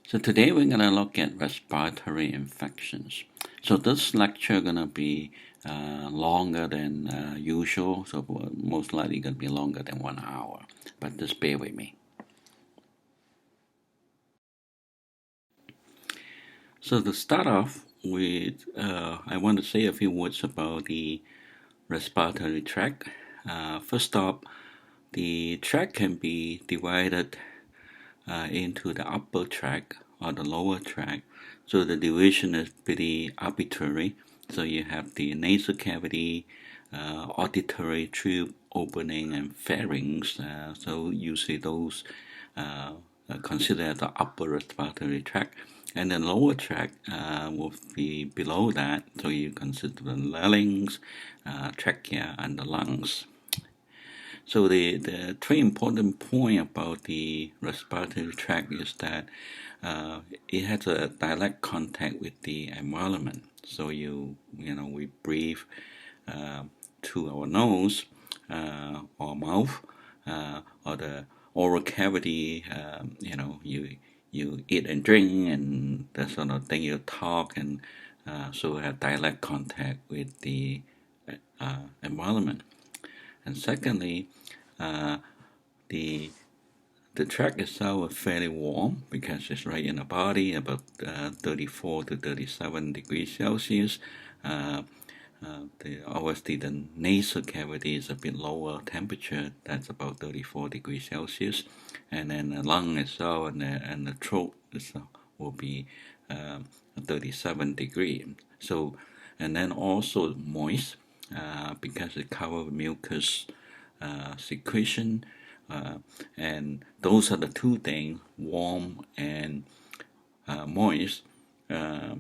So today we're going to look at respiratory infections. So this lecture going to be longer than usual, so most likely going to be longer than 1 hour, but just bear with me. So to start off with, I want to say a few words about the respiratory tract. First off, the tract can be divided into the upper tract or the lower tract. So the division is pretty arbitrary. So you have the nasal cavity, auditory tube opening, and pharynx. So usually those considered the upper respiratory tract. And the lower tract will be below that. So you consider the larynx, trachea, and the lungs. So the three important point about the respiratory tract is that it has a direct contact with the environment. So we breathe through our nose or mouth or the oral cavity. You eat and drink and that sort of thing. You talk and so have direct contact with the environment. And secondly, the tract itself is fairly warm because it's right in the body, about 34 to 37 degrees Celsius. Obviously, the nasal cavity is a bit lower temperature, that's about 34 degrees Celsius. And then the lung itself and the throat itself will be 37 degrees. So, and then also moist because it covers mucus secretion. And those are the two things, warm and moist, are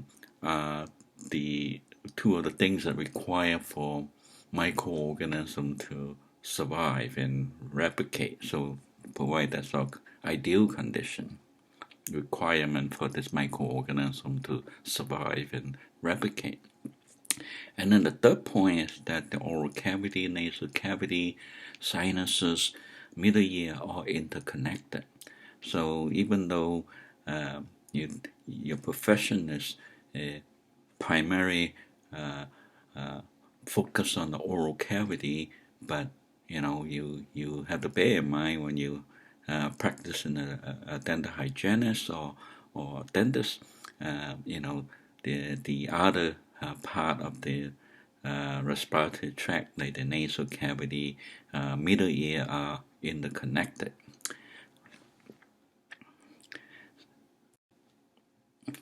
the two of the things that require for microorganisms to survive and replicate. So provide that sort of ideal condition, requirement for this microorganism to survive and replicate. And then the third point is that the oral cavity, nasal cavity, sinuses, middle ear are interconnected. So even though your profession is primary focus on the oral cavity, but you have to bear in mind when you practice in a dental hygienist or dentist, the other part of the respiratory tract, like the nasal cavity, middle ear, are interconnected.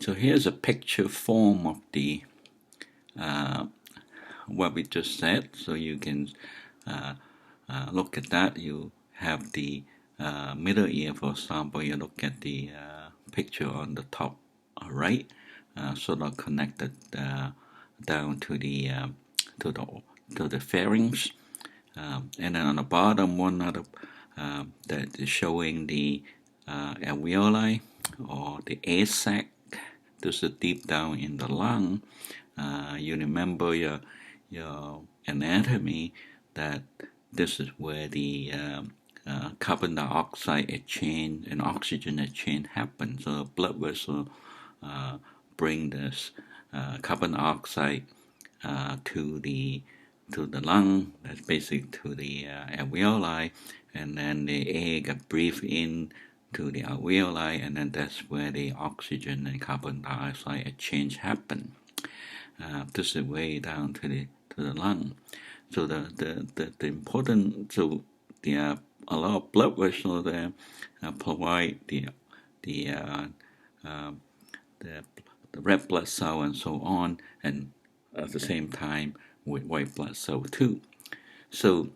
So here's a picture form of the what we just said. So you can look at that. You have the middle ear, for example. You look at the picture on the top right, sort of connected down to the pharynx, and then on the bottom one other that is showing the alveoli or the air sac. This is deep down in the lung. You remember your anatomy that this is where the carbon dioxide exchange and oxygen exchange happens. So blood vessel bring this carbon dioxide to the lung, that's basically to the alveoli, and then the air get breathed in to the alveoli, and then that's where the oxygen and carbon dioxide exchange happen. This is way down to the lung. So the important, so there are a lot of blood vessels there provide the red blood cell and so on, and at the same time with white blood cell too. So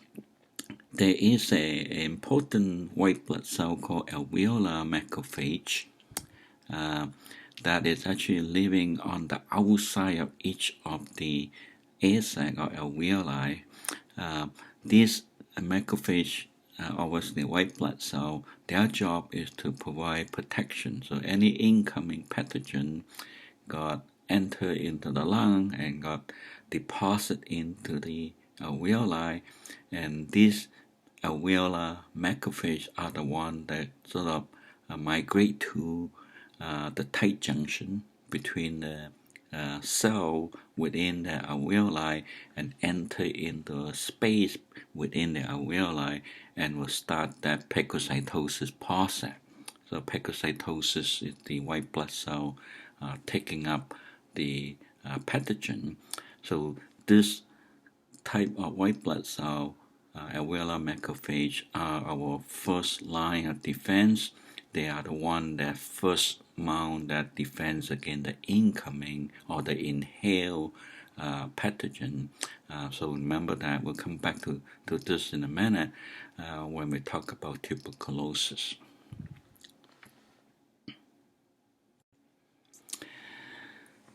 there is an important white blood cell called alveolar macrophage that is actually living on the outside of each of the air sac or alveoli. These macrophage, obviously white blood cell, their job is to provide protection. So any incoming pathogen got enter into the lung and got deposit into the alveoli, and these alveolar macrophage are the one that sort of migrate to the tight junction between the cell within the alveoli and enter into a space within the alveoli and will start that phagocytosis process. So phagocytosis is the white blood cell taking up the pathogen. So this type of white blood cell, alveolar macrophage, are our first line of defense. They are the one that first mount that defense against the incoming or the inhaled pathogen. So remember that. We'll come back to this in a minute when we talk about tuberculosis.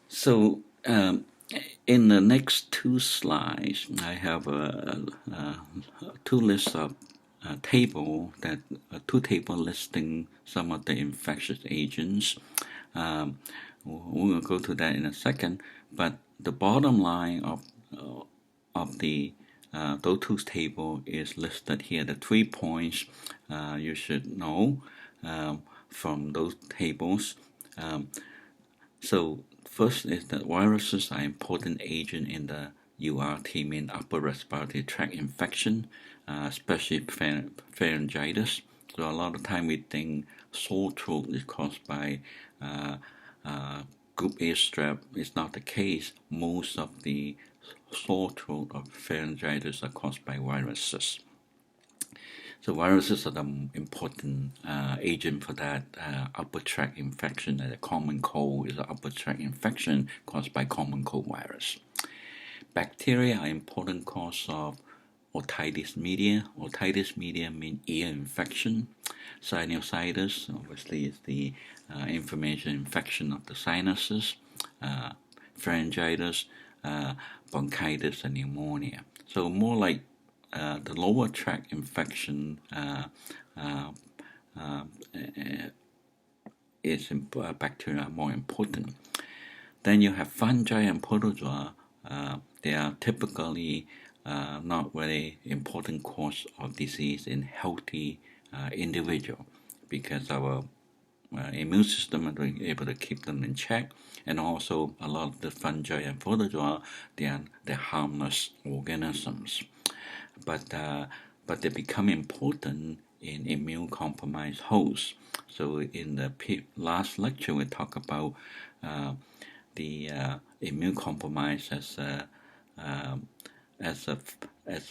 So in the next two slides, I have two lists of two table listing some of the infectious agents. We'll go to that in a second. But the bottom line of the those two table is listed here. The 3 points you should know from those tables. So first is that viruses are important agent in the URT, mean upper respiratory tract infection, especially pharyngitis. So a lot of time we think sore throat is caused by group A strep. It's not the case. Most of the sore throat or pharyngitis are caused by viruses. So viruses are the important agent for that upper tract infection. And a common cold is an upper tract infection caused by common cold virus. Bacteria are important cause of otitis media. Otitis media means ear infection. Sinusitis, obviously, is the inflammation infection of the sinuses. Pharyngitis, bronchitis, and pneumonia. So more like the lower tract infection is bacteria more important. Then you have fungi and protozoa. They are typically not very important cause of disease in healthy individual because our immune system are able to keep them in check, and also a lot of the fungi and protozoa they're harmless organisms, but they become important in immune compromised hosts. So in the last lecture we talked about the immune compromise as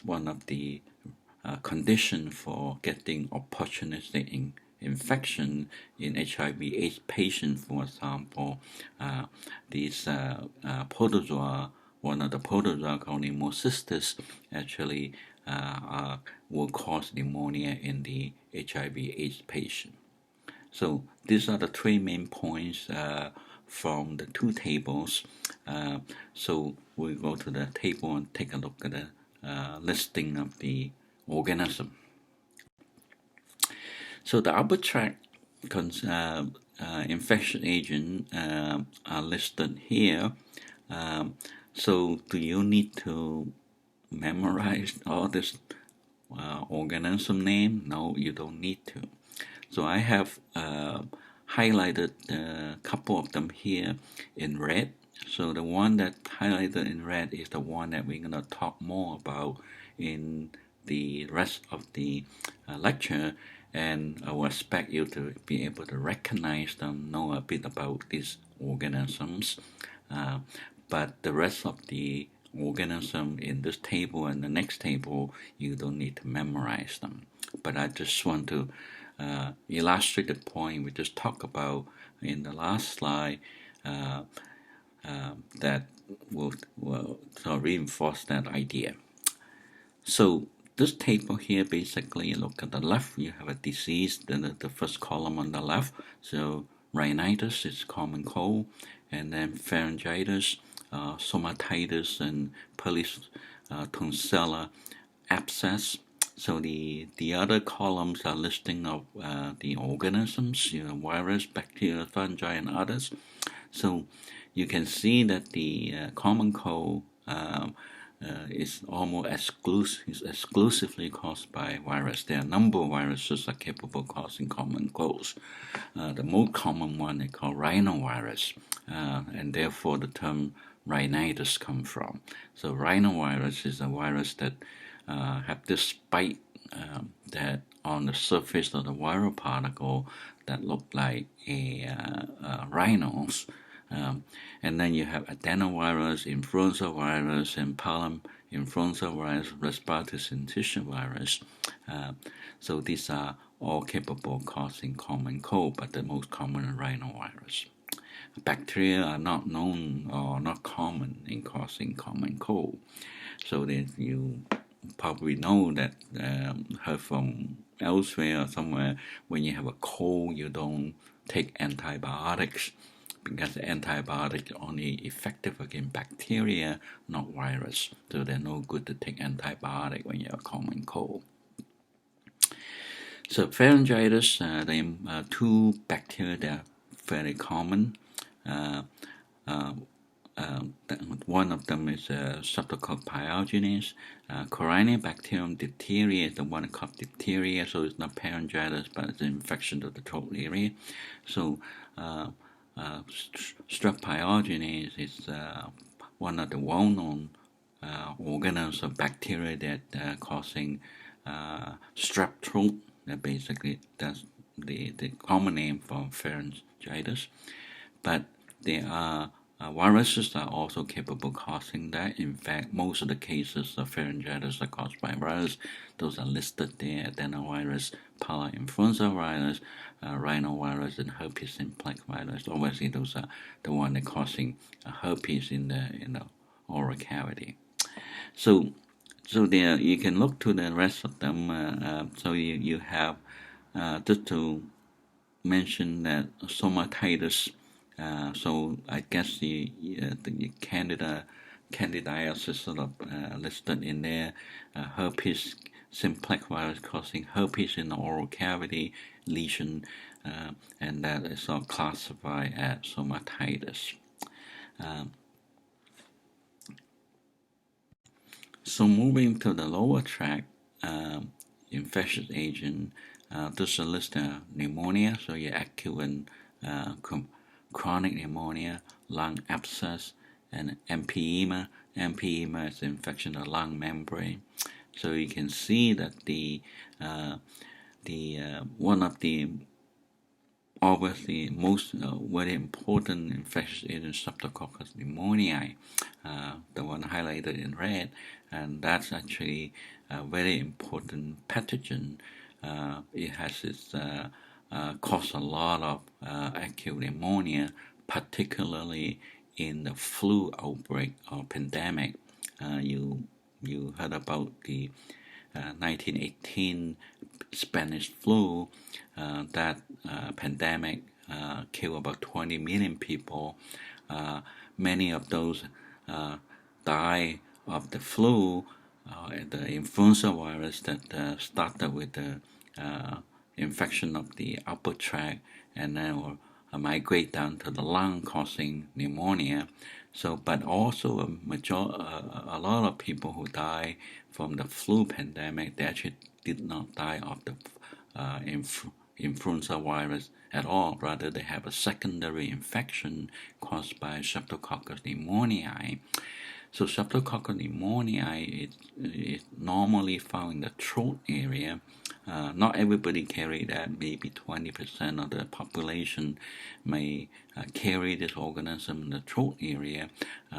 one of the conditions for getting opportunistic infection in HIV/AIDS patients. For example, these protozoa, one of the protozoa called Pneumocystis, actually will cause pneumonia in the HIV/AIDS patient. So these are the 3 main points from the 2 tables. So we'll go to the table and take a look at the listing of the organism. So the upper tract infection agent are listed here. So do you need to memorize all this organism name? No, you don't need to. So I have highlighted a couple of them here in red. So the one that highlighted in red is the one that we're going to talk more about in the rest of the lecture, and I will expect you to be able to recognize them, know a bit about these organisms. But the rest of the organism in this table and the next table, you don't need to memorize them. But I just want to illustrate the point we just talked about in the last slide, that will reinforce that idea. So this table here, basically, look at the left, you have a disease, then the first column on the left. So rhinitis is common cold, and then pharyngitis, stomatitis, and tonsillar abscess. So the other columns are listing of the organisms, virus, bacteria, fungi, and others. So you can see that the common cold is almost exclusively caused by virus. There are a number of viruses that are capable of causing common colds. The most common one is called rhinovirus, and therefore the term rhinitis comes from. So rhinovirus is a virus that have this spike that on the surface of the viral particle that look like rhinos. And then you have adenovirus, influenza virus, and influenza virus, respiratory syncytial virus. So these are all capable of causing common cold, but the most common is rhinovirus. Bacteria are not known or not common in causing common cold. So that you probably know that heard from elsewhere or somewhere, when you have a cold, you don't take antibiotics because antibiotics are only effective against bacteria, not virus. So they're no good to take antibiotic when you have a common cold. So pharyngitis, there are two bacteria that are very common. One of them is Streptococcus pyogenes. Corynebacterium diphtheria is the one called diphtheria, so it's not pharyngitis, but it's an infection of the throat area. So Strep pyogenes is one of the well-known organisms of bacteria that causing strep throat. That basically that's the common name for pharyngitis. But there are viruses are also capable of causing that. In fact, most of the cases of pharyngitis are caused by virus. Those are listed there: adenovirus, parainfluenza virus, rhinovirus, and herpes simplex virus. Obviously, those are the one that causing herpes in the oral cavity. So there you can look to the rest of them. So you have just to mention that stomatitis. So I guess the candidiasis is sort of listed in there. Herpes simplex virus causing herpes in the oral cavity lesion, and that is all classified as stomatitis. So moving to the lower tract infectious agent, this is a list of pneumonia. So your acute and chronic pneumonia, lung abscess, and empyema. Empyema is infection of the lung membrane. So you can see that the one of the obviously most very important infectious agent, Streptococcus pneumoniae, the one highlighted in red, and that's actually a very important pathogen. It has its caused a lot of acute pneumonia, particularly in the flu outbreak or pandemic. You heard about the 1918 Spanish flu. That pandemic killed about 20 million people. Many of those died of the flu, the influenza virus that started with the infection of the upper tract and then will migrate down to the lung, causing pneumonia. So, but also a lot of people who die from the flu pandemic, they actually did not die of the influenza virus at all. Rather, they have a secondary infection caused by Streptococcus pneumoniae. So Streptococcus pneumoniae is normally found in the throat area. Not everybody carry that. Maybe 20% of the population may carry this organism in the throat area.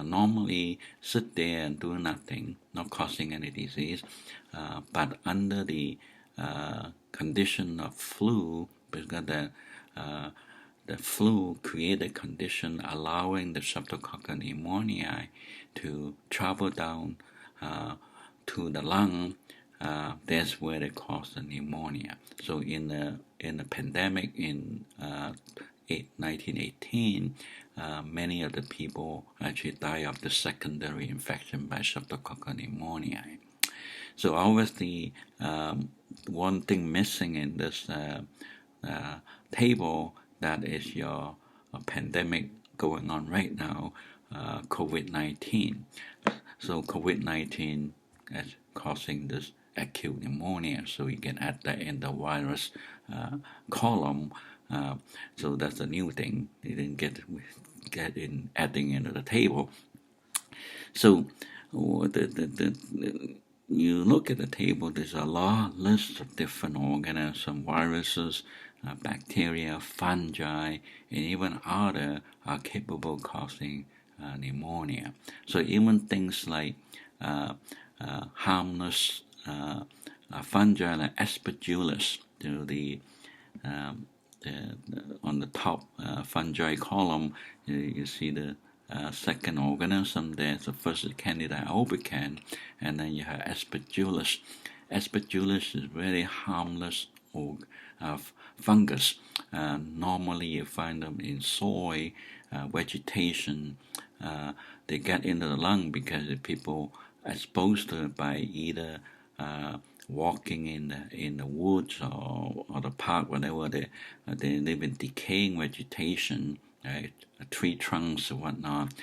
Normally sit there and do nothing, not causing any disease. But under the condition of flu, because the flu created a condition allowing the Streptococcus pneumoniae to travel down to the lung. That's where they cause the pneumonia. So in the pandemic in 1918, many of the people actually die of the secondary infection by Streptococcus pneumoniae. So obviously, one thing missing in this table, that is your pandemic going on right now, COVID-19. So COVID-19 is causing this acute pneumonia. So you can add that in the virus column. So that's a new thing. You didn't get in adding into the table. So you look at the table, there's a long list of different organisms, viruses, bacteria, fungi, and even other are capable of causing pneumonia. So even things like harmless fungi like aspergillus, um, on the top fungi column, you see the second organism there. So first is Candida albicans, and then you have Aspergillus. Aspergillus is very harmless fungus. Normally you find them in soil, vegetation. They get into the lung because the people are exposed to it by either walking in the woods or the park, whatever they live in decaying vegetation, right? Tree trunks or whatnot.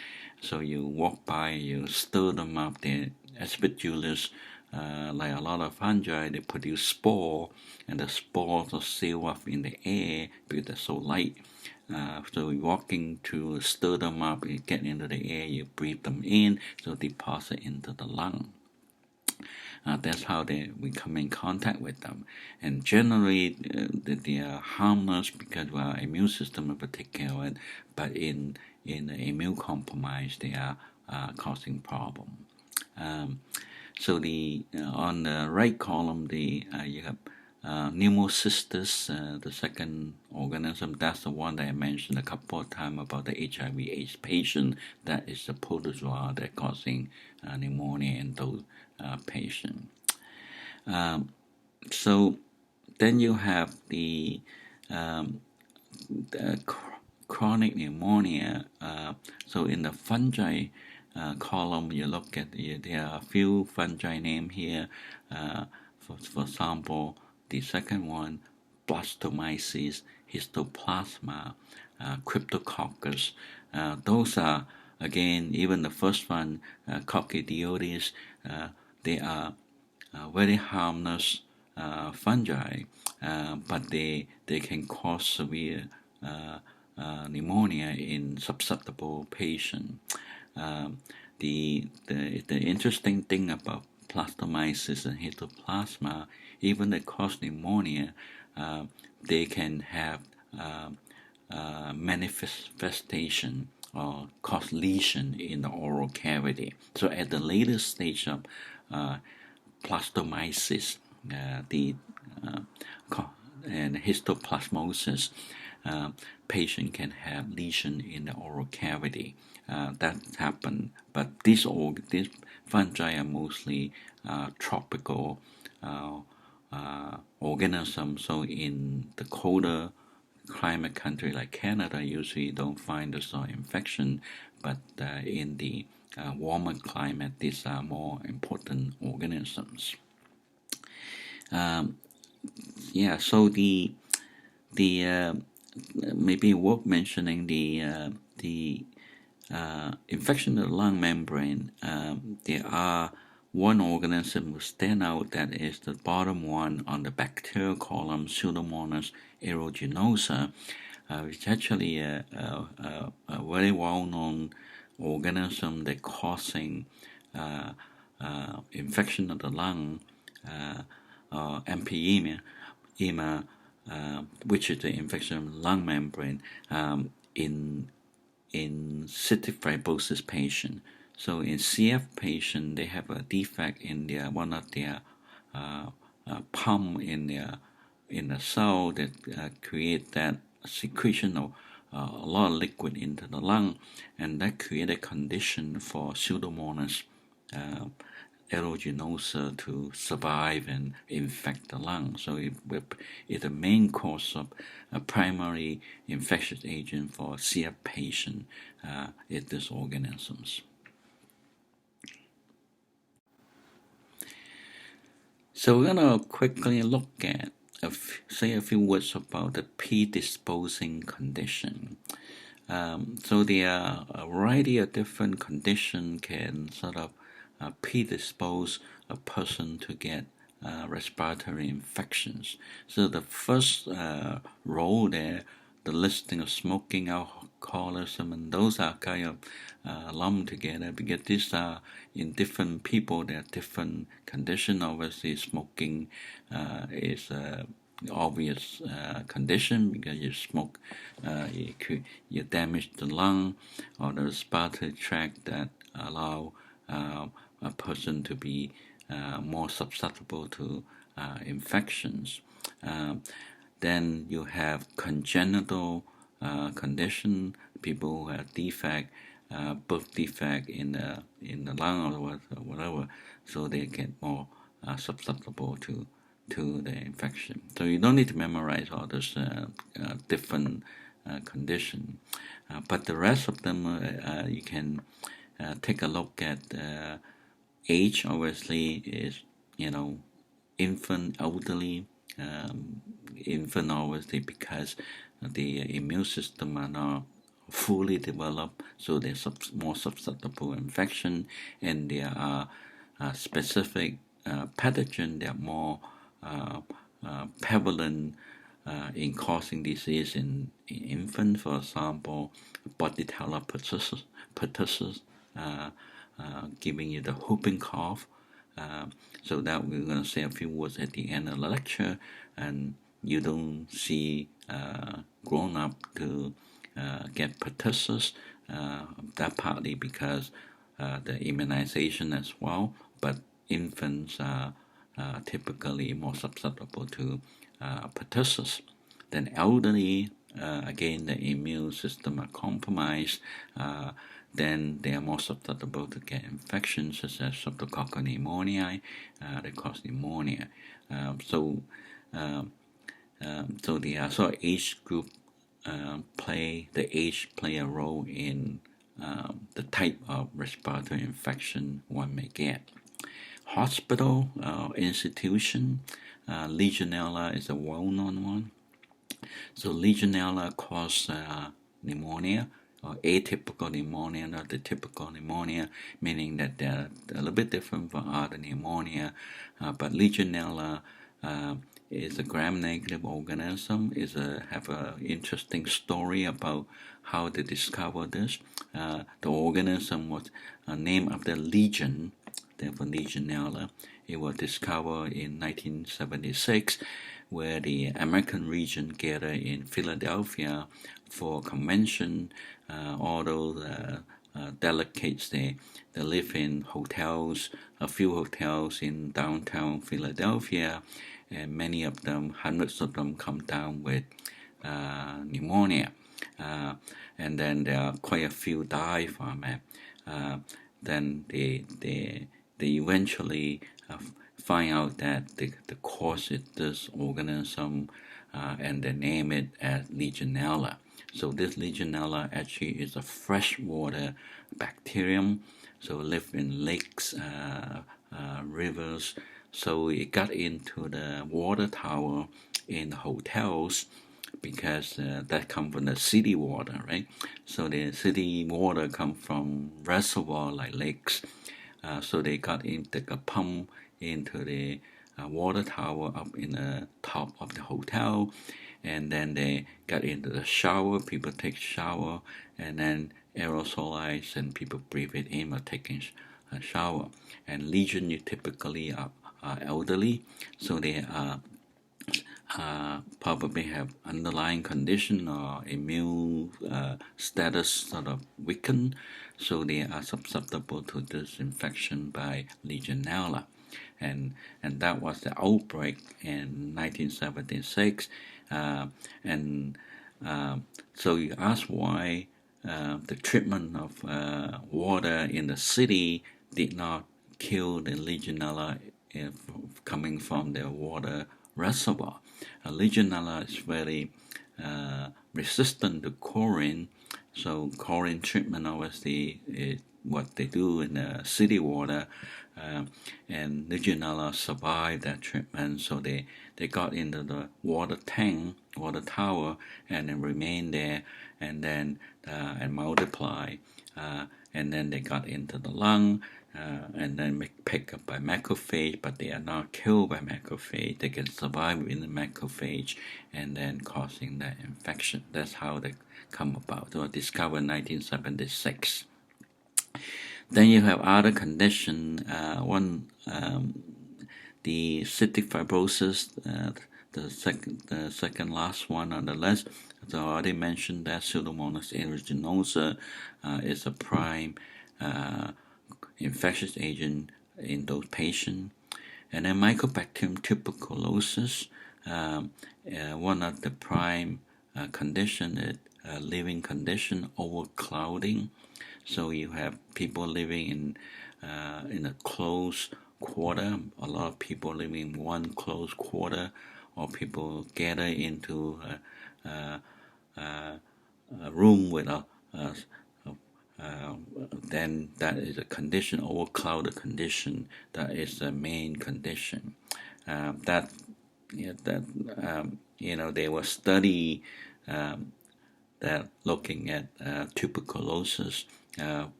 So you walk by, you stir them up. The aspergillus, like a lot of fungi, they produce spore, and the spores are sealed up in the air because they're so light. So you're walking to stir them up, you get into the air, you breathe them in, so deposit into the lung. That's how we come in contact with them. And generally, they are harmless because our immune system will take care of it. But in immune compromise, they are causing problem. So on the right column, you have pneumocystis, the second organism. That's the one that I mentioned a couple of times about the HIV/AIDS patient. That is the protozoa that causing pneumonia in those patients. So then you have the chronic pneumonia. So in the fungi column, you look at there are a few fungi named here. For example, the second one, blastomyces, histoplasma, cryptococcus. Those are, again, even the first one, coccidioides, they are very harmless fungi, but they can cause severe pneumonia in susceptible patients. The interesting thing about blastomyces and histoplasma, even they cause pneumonia, they can have manifestation or cause lesion in the oral cavity. So at the later stage of blastomyces, and histoplasmosis, patient can have lesion in the oral cavity. That happen, but these fungi are mostly tropical organisms. So in the colder climate country like Canada, usually you don't find this sort of infection, but in the warmer climate, these are more important organisms. So the maybe worth mentioning the infection of the lung membrane. There are one organism will stand out, that is the bottom one on the bacterial column, Pseudomonas aeruginosa, which is actually a very well-known organism that causing infection of the lung, empyema, which is the infection of the lung membrane, in cystic fibrosis patient. So in CF patient, they have a defect in one of their pump in the cell that create that secretion of a lot of liquid into the lung, and that create a condition for Pseudomonas aeruginosa to survive and infect the lung. So it's the main cause of a primary infectious agent for CF patient is these organisms. So we're going to quickly look at, say a few words about the predisposing condition. So there are a variety of different conditions can sort of predispose a person to get respiratory infections. So the first role there, the listing of smoking, alcoholism, and those are kind of lumped together because these are in different people. There are different conditions. Obviously, smoking is obvious condition because you smoke, you damage the lung or the respiratory tract that allow a person to be more susceptible to infections. Then you have congenital condition, people who have defect, birth defect in the lung or whatever, so they get more susceptible to the infection. So you don't need to memorize all those different condition, but the rest of them you can take a look at. Age obviously is infant, elderly, infant obviously because the immune system are not fully developed, so they're more susceptible to infection, and there are specific pathogen that are more prevalent in causing disease in infants. For example, Bordetella pertussis, giving you the whooping cough. So that we're going to say a few words at the end of the lecture, and you don't see grown up to get pertussis. That partly because the immunization as well, but infants are typically more susceptible to pertussis. Then elderly, again, the immune system are compromised. Then they are more susceptible to get infections such as streptococcal pneumoniae that cause pneumonia. So the sort of age group play a role in the type of respiratory infection one may get. Hospital institution, Legionella is a well-known one. So Legionella causes pneumonia, or atypical pneumonia, not the typical pneumonia, meaning that they're a little bit different from other pneumonia. But Legionella is a gram-negative organism. Have an interesting story about how they discovered this. The organism was named after Legion, therefore Legionella. It was discovered in 1976, where the American Legion gathered in Philadelphia for a convention. All those delegates, they live in hotels, a few hotels in downtown Philadelphia, and many of them, hundreds of them, come down with pneumonia. And then there are quite a few die from it. Then they eventually find out that the cause is this organism, and they name it as Legionella. So this Legionella actually is a freshwater bacterium, so it lives in lakes, rivers. So it got into the water tower in the hotels because that comes from the city water, right? So the city water comes from reservoir like lakes. So they got in, they got pumped into the water tower up in the top of the hotel, and then they got into the shower. People take shower, and then aerosolize, and people breathe it in while taking a shower. And Legion, you typically are elderly, so they probably have underlying condition or immune status sort of weakened, so they are susceptible to this infection by Legionella. And that was the outbreak in 1976. So you ask why the treatment of water in the city did not kill the Legionella coming from the water reservoir. Legionella is very resistant to chlorine, so chlorine treatment obviously is what they do in the city water, and Legionella survived that treatment, so they got into the water tank, water tower, and then remained there, and then and multiply, and then they got into the lung, and then picked up by macrophage, but they are not killed by macrophage. They can survive within the macrophage and then causing that infection. That's how they come about. They were discovered in 1976. Then you have other condition. The cystic fibrosis, the second last one on the list. So I already mentioned that Pseudomonas aeruginosa is a prime infectious agent in those patients. And then Mycobacterium tuberculosis, one of the prime condition is living condition, overcrowding. So you have people living in a closed quarter. A lot of people living in one closed quarter, or people gather into a room with then that is a condition, overcrowded condition. That is the main condition. There was study that looking at tuberculosis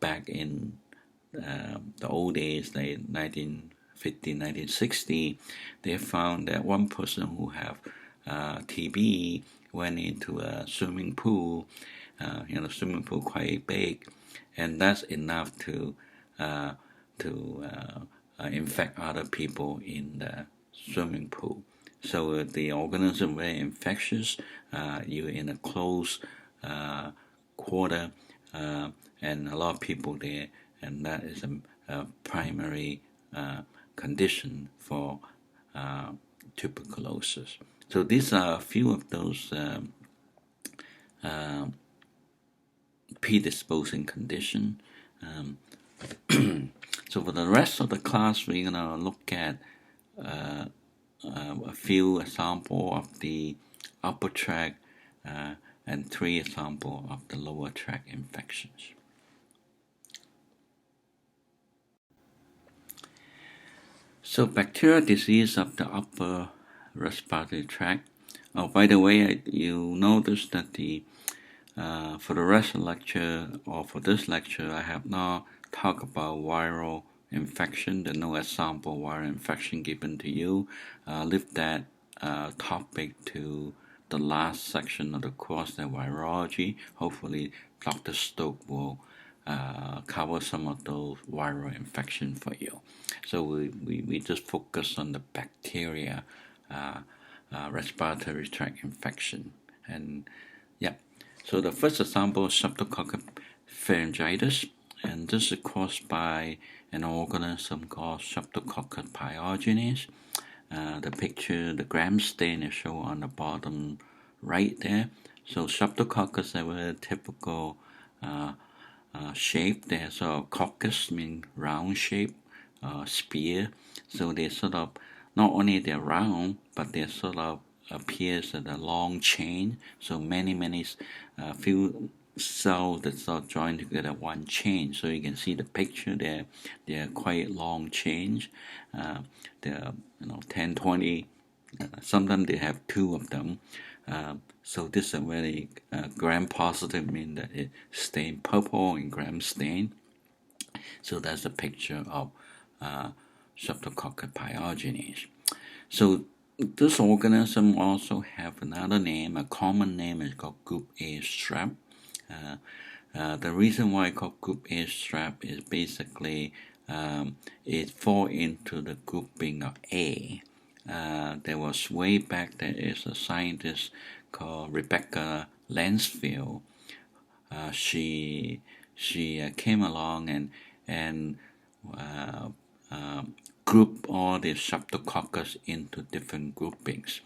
back in the old days, like 1950, 1960. They found that one person who have TB went into a swimming pool. Swimming pool quite big, and that's enough to infect other people in the swimming pool. So the organism very infectious. You're in a closed quarter, and a lot of people there, and that is a primary condition for tuberculosis. So these are a few of those predisposing condition. So for the rest of the class, we're going to look at a few examples of the upper tract and 3 examples of the lower tract infections. So bacterial disease of the upper respiratory tract. Oh, by the way, you notice that for the rest of the lecture, or for this lecture, I have not talked about viral infection. There's no example viral infection given to you. Leave that topic to the last section of the course, the virology. Hopefully, Dr. Stokes will cover some of those viral infection for you. So we just focus on the bacteria respiratory tract infection. And yeah. So the first example is Streptococcus pharyngitis, and this is caused by an organism called Streptococcus pyogenes. The picture, the gram stain is shown on the bottom right there. So Streptococcus is a very typical shape. There's a coccus, meaning round shape, spear. So they sort of, not only they're round, but they sort of appears as a long chain. So many few cells that sort of join together one chain. So you can see the picture there. They're quite long chains. They're 10, 20. Sometimes they have 2 of them. So this is a very gram positive, mean that it stained purple in gram stain. So that's a picture of Streptococcus pyogenes. So this organism also have another name. A common name is called Group A strep. The reason why it's called Group A strep is basically it fall into the grouping of A. There was way back there is a scientist called Rebecca Lansfield. She came along and group all the Streptococcus into different groupings.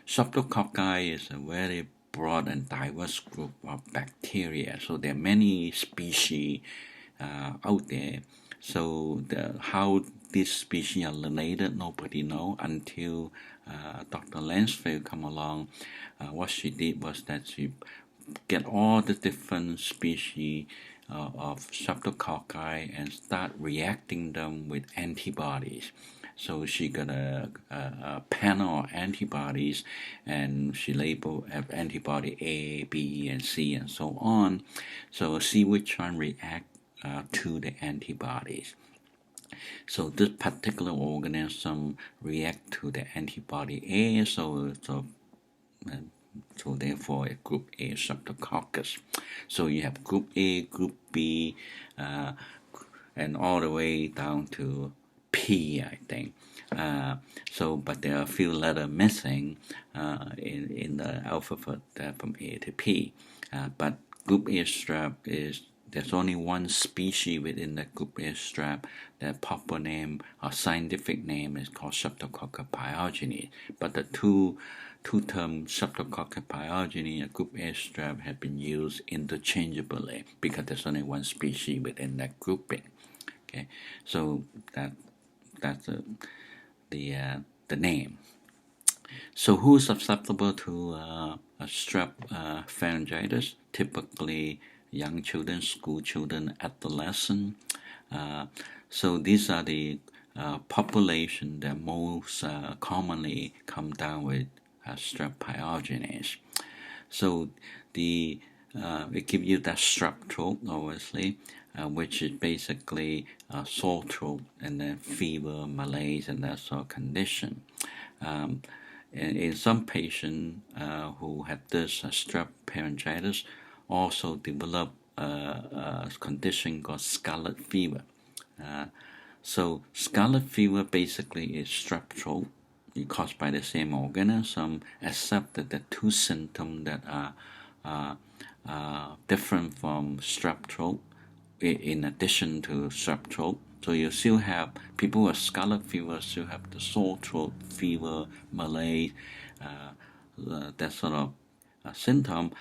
Streptococci is a very broad and diverse group of bacteria. So there are many species out there. So how these species are related, nobody knows until Dr. Lansfield come along. What she did was that she get all the different species of Streptococci and start reacting them with antibodies. So she got a panel of antibodies, and she labeled antibody A, B, and C, and so on. So see which one react to the antibodies. So this particular organism react to the antibody A, so therefore a group A streptococcus. So you have group A, group B, uh, and all the way down to P, I think. But there are a few letters missing in the alphabet from A to P. But group A strep there's only one species within the group A strep. The proper name or scientific name is called Streptococcus pyogenes. But the two terms Streptococcus pyogenes and group A strep have been used interchangeably because there's only one species within that grouping. Okay, so that's the name. So who's susceptible to a strep pharyngitis? Typically, young children, school children, adolescent. So these are the population that most commonly come down with strep pyogenes. So the it gives you that strep throat, obviously, which is basically sore throat and then fever, malaise, and that sort of condition. And in some patients who have this strep pharyngitis, also develop a condition called scarlet fever. So scarlet fever basically is strep throat caused by the same organism, except that the two symptoms that are different from strep throat in addition to strep throat. So you still have people with scarlet fever still have the sore throat, fever, malaise, that sort of symptom,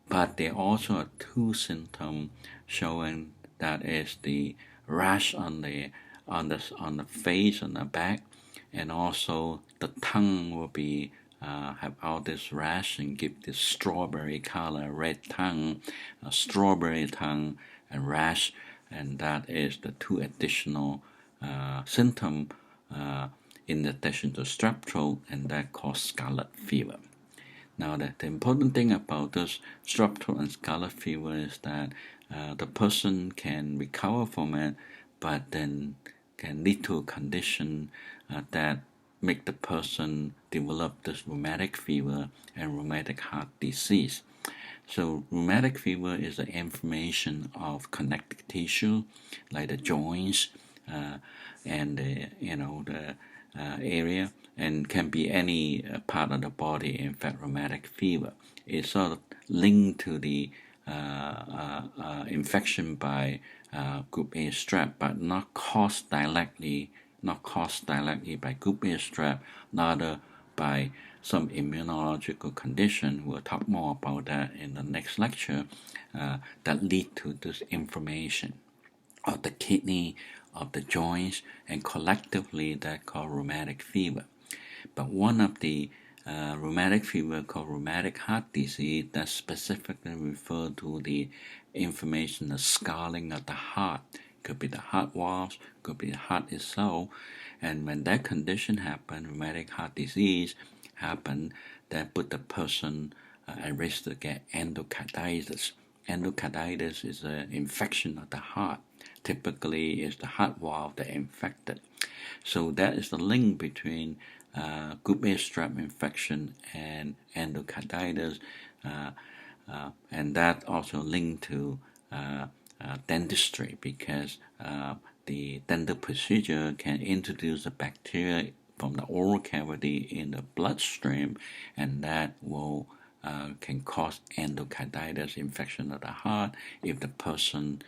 but there also are two symptoms showing that is the rash on the face, on the back, and also the tongue will be have all this rash and give this strawberry color, red tongue, strawberry tongue, and rash, and that is the two additional symptoms in addition to strep throat, and that causes scarlet fever. Now, the important thing about this strep throat and scarlet fever is that the person can recover from it, but then can lead to a condition that make the person develop this rheumatic fever and rheumatic heart disease. So rheumatic fever is the inflammation of connective tissue, like the joints and the area, and can be any part of the body. In fact, rheumatic fever is sort of linked to the infection by group A strep, but not caused directly by group A strep, rather by some immunological condition. We'll talk more about that in the next lecture, that lead to this inflammation of the kidney, of the joints, and collectively that called rheumatic fever. But one of the rheumatic fever called rheumatic heart disease that specifically refer to the inflammation, the scarring of the heart. Could be the heart valves, could be the heart itself. And when that condition happens, rheumatic heart disease happen, that put the person at risk to get endocarditis. Endocarditis is an infection of the heart. Typically, it's the heart valve that infected. So that is the link between group A strep infection and endocarditis, and that also linked to dentistry, because the dental procedure can introduce the bacteria from the oral cavity in the bloodstream, and that will can cause endocarditis, infection of the heart, if the person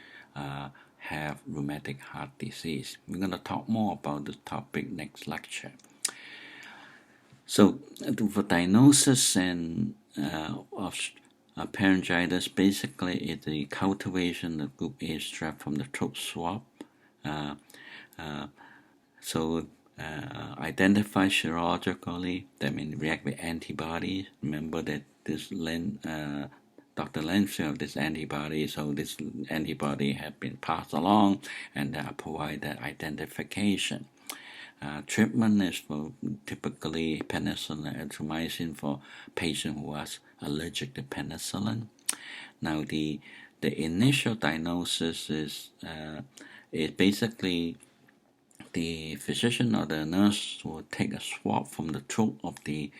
have rheumatic heart disease. We're going to talk more about this topic next lecture. So for diagnosis and of pharyngitis, basically is the cultivation of group A strep from the throat swab. Identify serologically, that means react with antibodies. Remember that this Dr. Lenz have this antibody, so this antibody have been passed along, and that provide that identification. Treatment is for typically penicillin and erythromycin for patients who are allergic to penicillin. Now the initial diagnosis is It basically the physician or the nurse will take a swab from the throat of the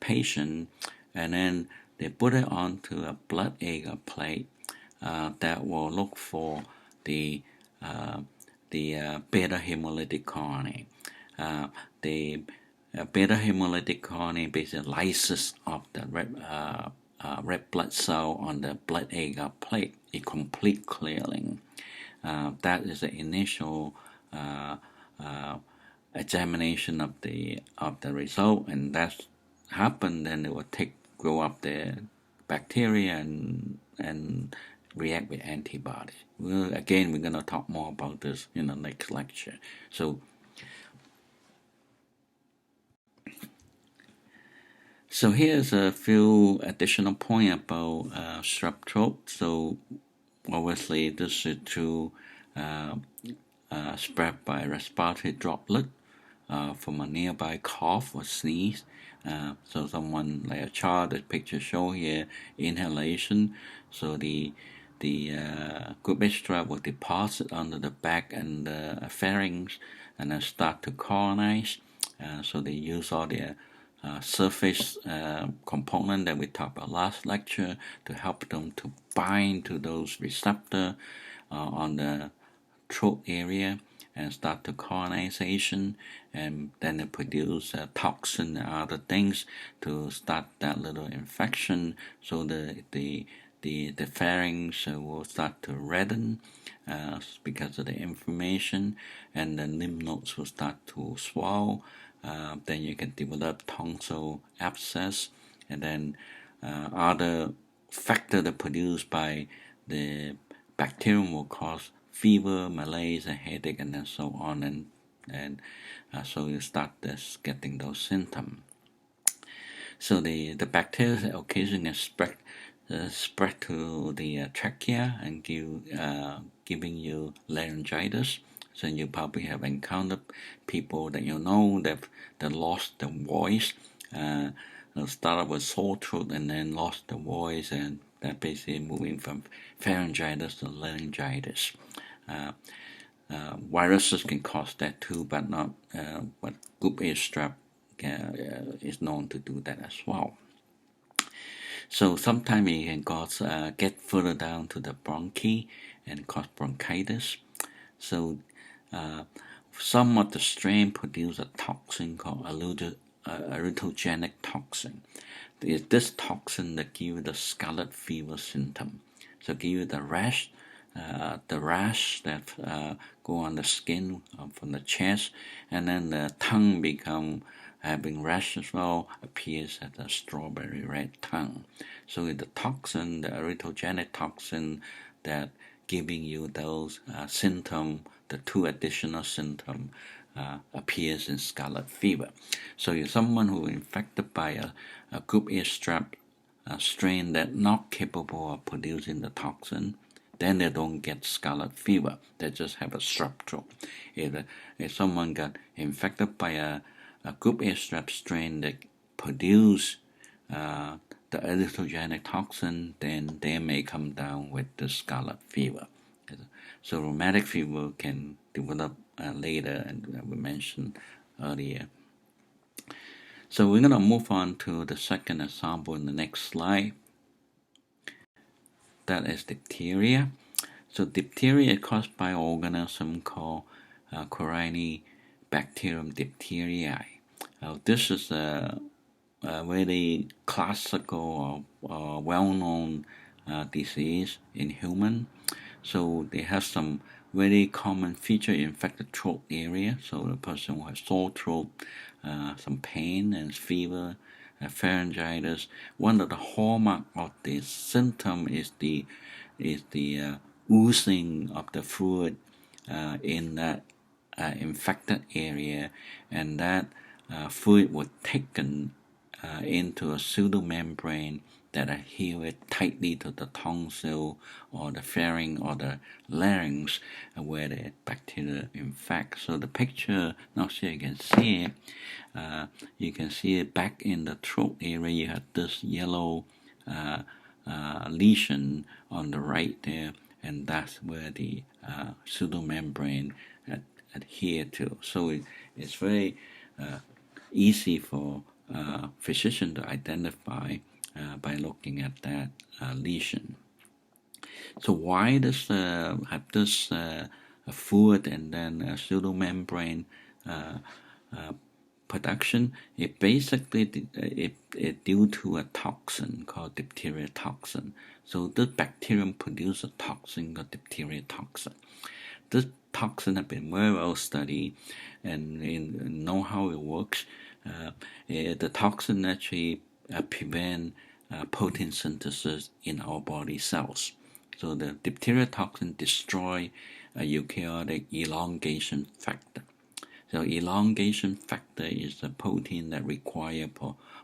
patient, and then they put it onto a blood agar plate that will look for the uh, beta hemolytic RNA. The beta hemolytic RNA basically lyses of the red blood cell on the blood agar plate, a complete clearing. That is the initial examination of the result, and that's happened. Then it will grow up the bacteria and react with antibodies. Again, we're gonna talk more about this in the next lecture. So here's a few additional points about strep throat. So obviously, this is to spread by respiratory droplet from a nearby cough or sneeze. So someone like a child, the picture show here, inhalation. So the group H strep will deposit under the back and the pharynx, and then start to colonize. So they use all the surface component that we talked about last lecture to help them to bind to those receptor on the throat area and start the colonization, and then they produce toxin and other things to start that little infection. So the pharynx will start to redden because of the inflammation, and the lymph nodes will start to swell. Then you can develop tonsil abscess, and then other factor that produced by the bacterium will cause fever, malaise, and headache, and then so on, and so you start getting those symptoms. So the bacteria occasionally spread to the trachea and giving you laryngitis. So you probably have encountered people that you know that lost their voice, started with sore throat and then lost the voice, and that basically moving from pharyngitis to laryngitis. Viruses can cause that too, but not. But group A strep is known to do that as well. So sometimes it can cause get further down to the bronchi and cause bronchitis. So some of the strain produce a toxin called erythrogenic toxin. It's this toxin that gives you the scarlet fever symptom. So give you the rash that go on the skin from the chest, and then the tongue become having rash as well, appears as a strawberry red tongue. So the toxin, the erythrogenic toxin that giving you those symptoms, the two additional symptoms appears in scarlet fever. So if someone who is infected by a group A strep strain that not capable of producing the toxin, then they don't get scarlet fever. They just have a strep throat. If someone got infected by a group A strep strain that produce the erythrogenic toxin, then they may come down with the scarlet fever. So rheumatic fever can develop later, and we mentioned earlier. So we're going to move on to the second example in the next slide. That is diphtheria. So diphtheria is caused by an organism called Corynebacterium diphtheriae. This is a very classical or well-known disease in human. So they have some very common feature in infected throat area. So the person will have sore throat, some pain and fever, pharyngitis. One of the hallmark of the symptom is the oozing of the fluid in that infected area, and that fluid was taken into a pseudomembrane that adhere it tightly to the tonsil or the pharynx or the larynx where the bacteria infect. So the picture, not sure you can see it. You can see it back in the throat area. You have this yellow lesion on the right there, and that's where the pseudomembrane adhere to. So it's very easy for physician to identify by looking at that lesion. So why does have this fluid and then pseudomembrane production? It basically it due to a toxin called diphtheria toxin. So the bacterium produces a toxin called diphtheria toxin. This toxin has been very well studied and know how it works. The toxin actually prevent protein synthesis in our body cells. So the diphtheria toxin destroy a eukaryotic elongation factor. So elongation factor is the protein that required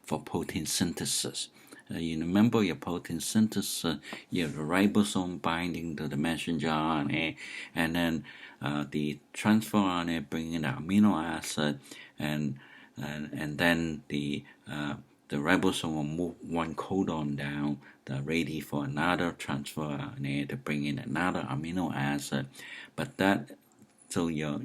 for protein synthesis. You remember your protein synthesis, you have the ribosome binding to the messenger RNA, and then the transfer RNA bringing the amino acid, and then the ribosome will move one codon down, ready for another transfer RNA to bring in another amino acid. But that so your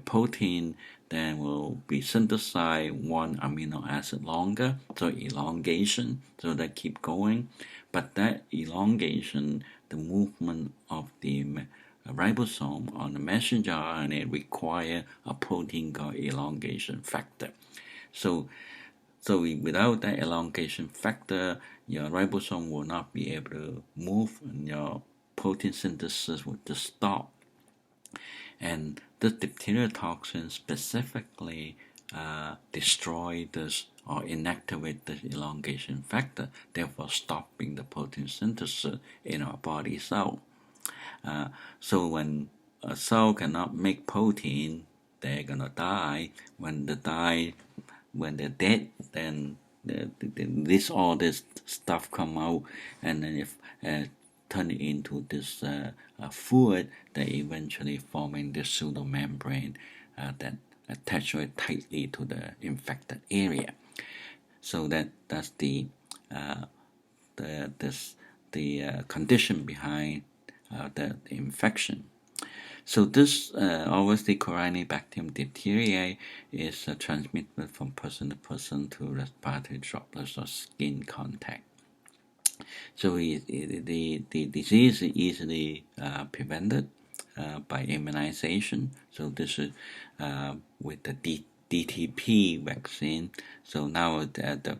protein then will be synthesized one amino acid longer, so elongation, so that keep going. But that elongation, the movement of the ribosome on the messenger RNA require a protein called elongation factor. So without that elongation factor, your ribosome will not be able to move, and your protein synthesis will just stop. And the diphtheria toxin specifically destroy this or inactivate the elongation factor, therefore stopping the protein synthesis in our body cell. So when a cell cannot make protein, they're gonna die. When they're dead, then all this stuff come out, and then if turn it into this fluid that eventually forming the pseudomembrane that attach it tightly to the infected area. So that's the condition behind the infection. So this obviously Corynebacterium diphtheriae is transmitted from person to person through respiratory droplets or skin contact. So the disease is easily prevented by immunization. So this is with the DTP vaccine. So now the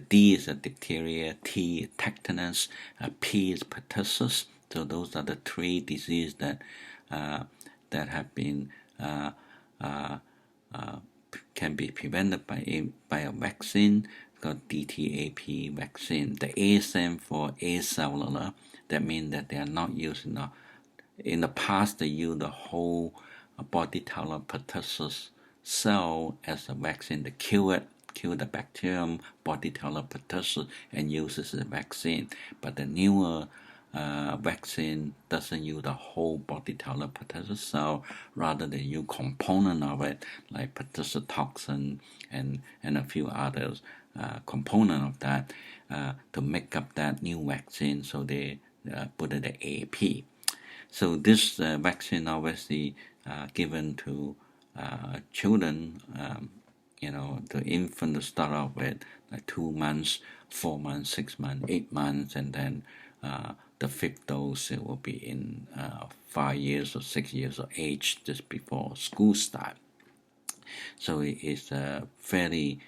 D is a diphtheria, T is tetanus, P is pertussis. So those are the three diseases that have been can be prevented by a vaccine called DTaP vaccine. The A stands for acellular. That means that they are not using in the past they used the whole body-tolerant pertussis cell as a vaccine to kill the bacterium body-tolerant pertussis and use it as a vaccine. But the newer vaccine doesn't use the whole body-tolerant pertussis cell, rather they use component of it like pertussis toxin and a few others component of that to make up that new vaccine. So they put it at AP. So this vaccine obviously given to children, the infant to start off with, like 2 months, 4 months, 6 months, 8 months, and then the fifth dose it will be in 5 years or 6 years of age, just before school start. So it is a fairly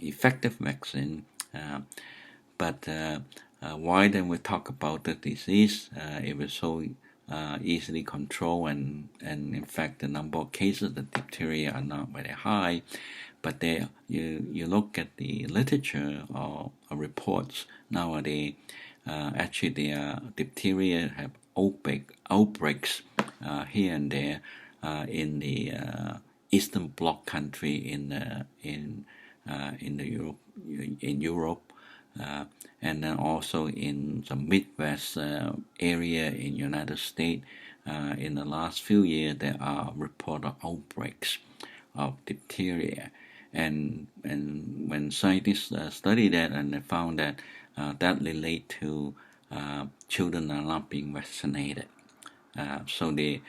effective vaccine. But why then we talk about the disease? It was so easily controlled, and in fact the number of cases of diphtheria are not very high. But you look at the literature or reports nowadays, actually the diphtheria have outbreaks here and there in the Eastern Bloc country in Europe, and then also in the Midwest area in United States. In the last few years, there are reported outbreaks of diphtheria, and when scientists studied that, and they found that that relate to children are not being vaccinated. So they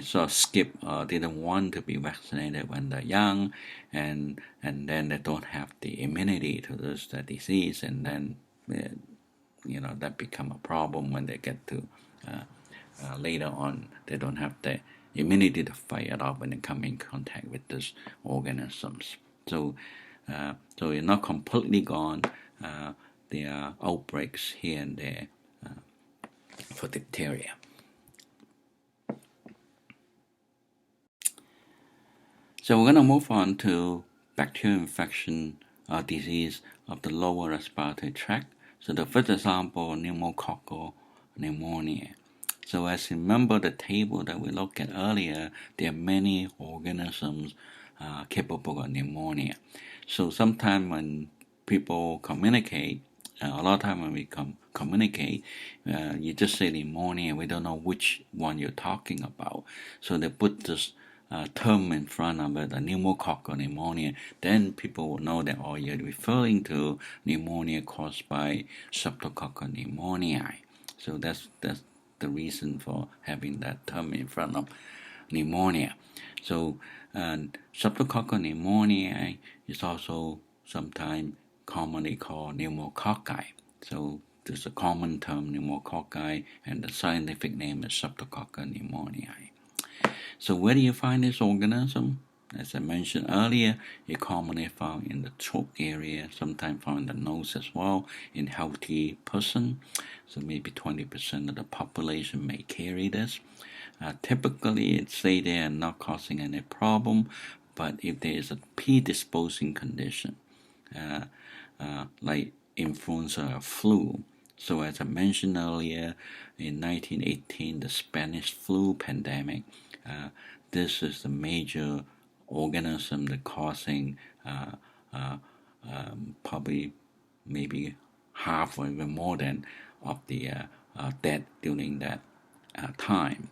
sort of skip or didn't want to be vaccinated when they're young, and then they don't have the immunity to this disease, and then that become a problem when they get to later on. They don't have the immunity to fight it off when they come in contact with these organisms. So it's not completely gone. There are outbreaks here and there for diphtheria. So we're going to move on to bacterial infection or disease of the lower respiratory tract. So the first example, pneumococcal pneumonia. So as you remember the table that we looked at earlier, there are many organisms capable of pneumonia. So sometimes when people communicate, a lot of time when we communicate, you just say pneumonia, we don't know which one you're talking about. So they put this term in front of it, a pneumococcal pneumonia, then people will know that, oh, you're referring to pneumonia caused by streptococcal pneumoniae. So that's the reason for having that term in front of pneumonia. So streptococcal pneumoniae is also sometimes commonly called pneumococci. So there's a common term, pneumococci, and the scientific name is streptococcal pneumoniae. So where do you find this organism? As I mentioned earlier, it commonly found in the throat area, sometimes found in the nose as well, in healthy person. So maybe 20% of the population may carry this. Typically, it say they are not causing any problem, but if there is a predisposing condition, like influenza or flu. So as I mentioned earlier, in 1918, the Spanish flu pandemic, this is the major organism that causing probably maybe half or even more than of the death during that time.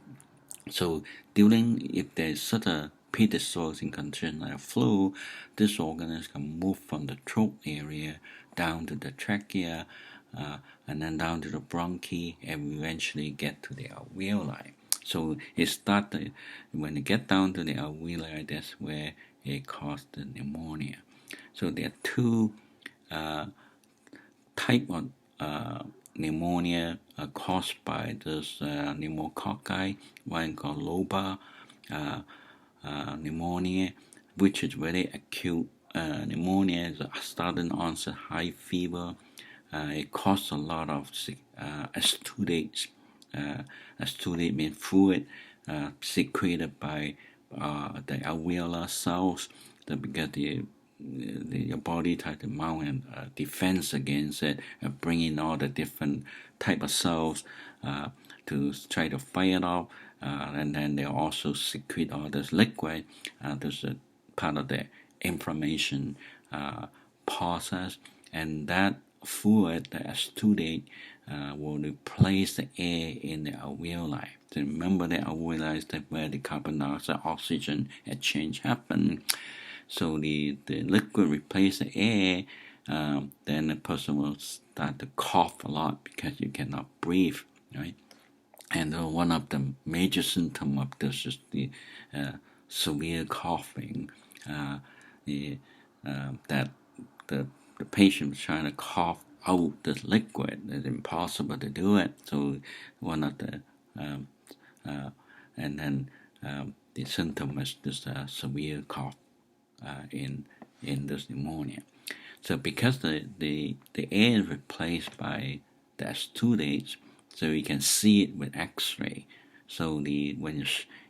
So if there's such a predisposing condition like flu, this organism can move from the throat area down to the trachea, and then down to the bronchi, and eventually get to the alveoli. So it started when it get down to the alveoli. That's where it caused the pneumonia. So there are two type of pneumonia caused by this pneumococci. One called lobar pneumonia, which is very acute pneumonia. It's a sudden onset high fever. It causes a lot of exudates. Exudate means fluid secreted by the alveolar cells, because your body tries to mount a defense against it, bringing all the different type of cells to try to fight it off, and then they also secrete all this liquid. This is part of the inflammation process, and that fluid, the exudate, will replace the air in the alveoli. So remember, the alveoli is where the carbon dioxide oxygen exchange happen. So the liquid replace the air, then the person will start to cough a lot because you cannot breathe, right? And one of the major symptoms of this is the severe coughing. That the patient is trying to cough out this liquid. It's impossible to do it. So one of the and then the symptom is this severe cough in this pneumonia. So because the air is replaced by the exudates, so you can see it with X-ray. So when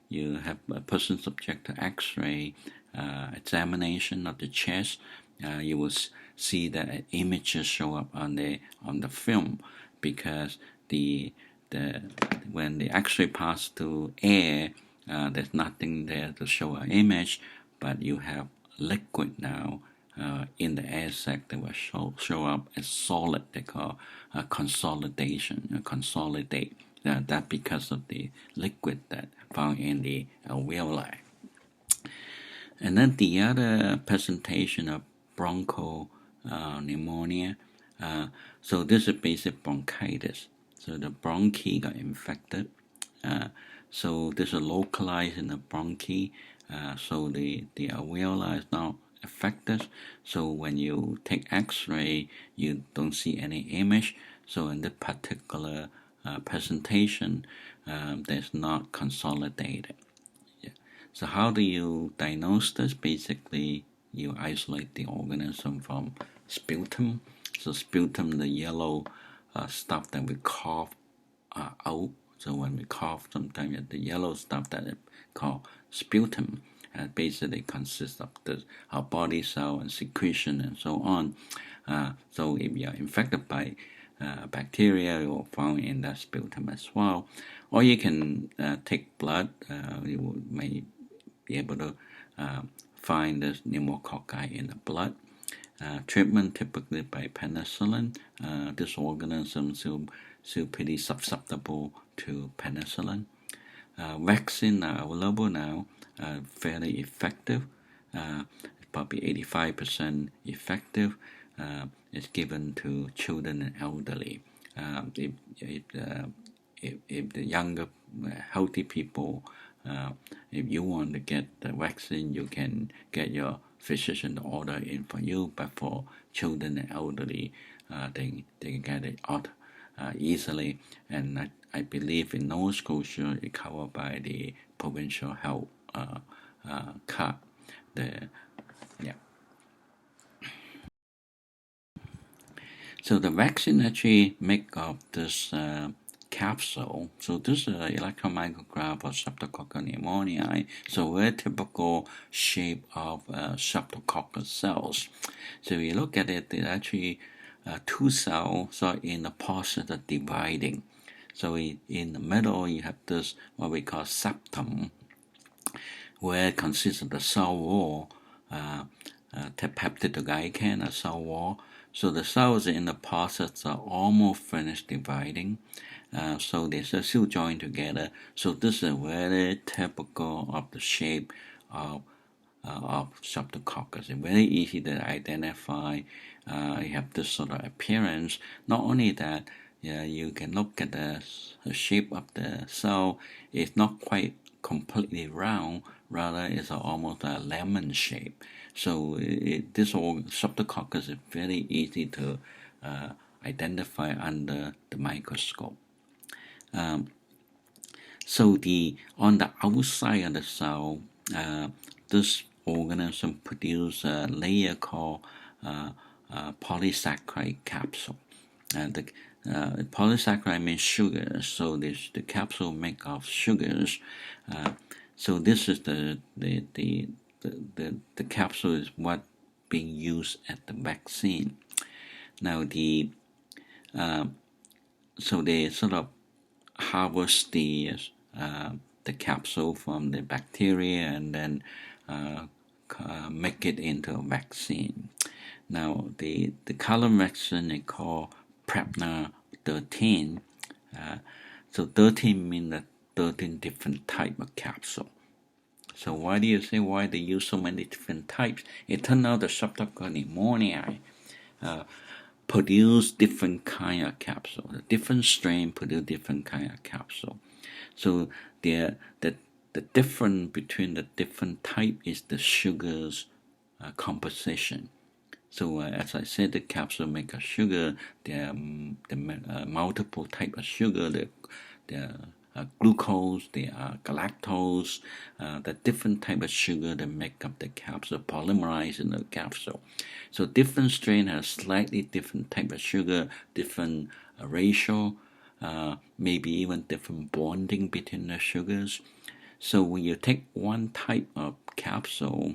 you have a person subject to X-ray examination of the chest, you will see that images show up on the film, because when the X-ray passes through air, there's nothing there to show an image, but you have liquid now in the air sac that will show up as solid. They call consolidation, consolidate. That because of the liquid that found in the alveoli. And then the other presentation of broncho pneumonia. So this is basic bronchitis. So the bronchi got infected. So this is localized in the bronchi. So the alveoli is not affected. So when you take X-ray, you don't see any image. So in this particular presentation, there's not consolidated. Yeah. So how do you diagnose this? Basically, you isolate the organism from sputum. So sputum, the yellow stuff that we cough out. So when we cough, sometimes the yellow stuff that is called sputum, basically consists of our body cell and secretion and so on. So if you are infected by bacteria, you will found in that sputum as well. Or you can take blood. You may be able to find the pneumococci in the blood. Treatment typically by penicillin. This organism still pretty susceptible to penicillin. Vaccine are available now, fairly effective, probably 85% effective. It's given to children and elderly. If the younger, healthy people, if you want to get the vaccine, you can get your physician to order in for you. But for children and elderly, they can get it out easily. And I believe in Nova Scotia, it's covered by the provincial health card. Yeah. So the vaccine actually make up this capsule. So this is an electron micrograph of Streptococcus pneumoniae. So very typical shape of Streptococcus cells. So if you look at it, there actually two cells are in the process of dividing. So in the middle, you have this what we call septum, where it consists of the cell wall, the peptidoglycan, a cell wall. So the cells in the process are almost finished dividing. So they're still joined together. So this is very typical of the shape of Streptococcus. It's very easy to identify. You have this sort of appearance. Not only that, you can look at the shape of the cell. It's not quite completely round. Rather, it's almost a lemon shape. So this Streptococcus is very easy to identify under the microscope. So on the outside of the cell, this organism produces a layer called polysaccharide capsule. The polysaccharide means sugar, so the capsule made of sugars. So this is the capsule is what being used at the vaccine. Now so they sort of harvest the capsule from the bacteria and then make it into a vaccine. Now the color vaccine is called Prevnar 13. So 13 means that 13 different type of capsule. So why do you say why they use so many different types? It turned out the Streptococcus pneumoniae produce different kind of capsule. The different strain produce different kind of capsule. So the difference between the different type is the sugar's composition. So as I said, the capsule make a sugar. There are multiple type of sugar. There are glucose. There are galactose. The different type of sugar that make up the capsule, polymerize in the capsule. So different strain has slightly different type of sugar, different ratio, maybe even different bonding between the sugars. So when you take one type of capsule,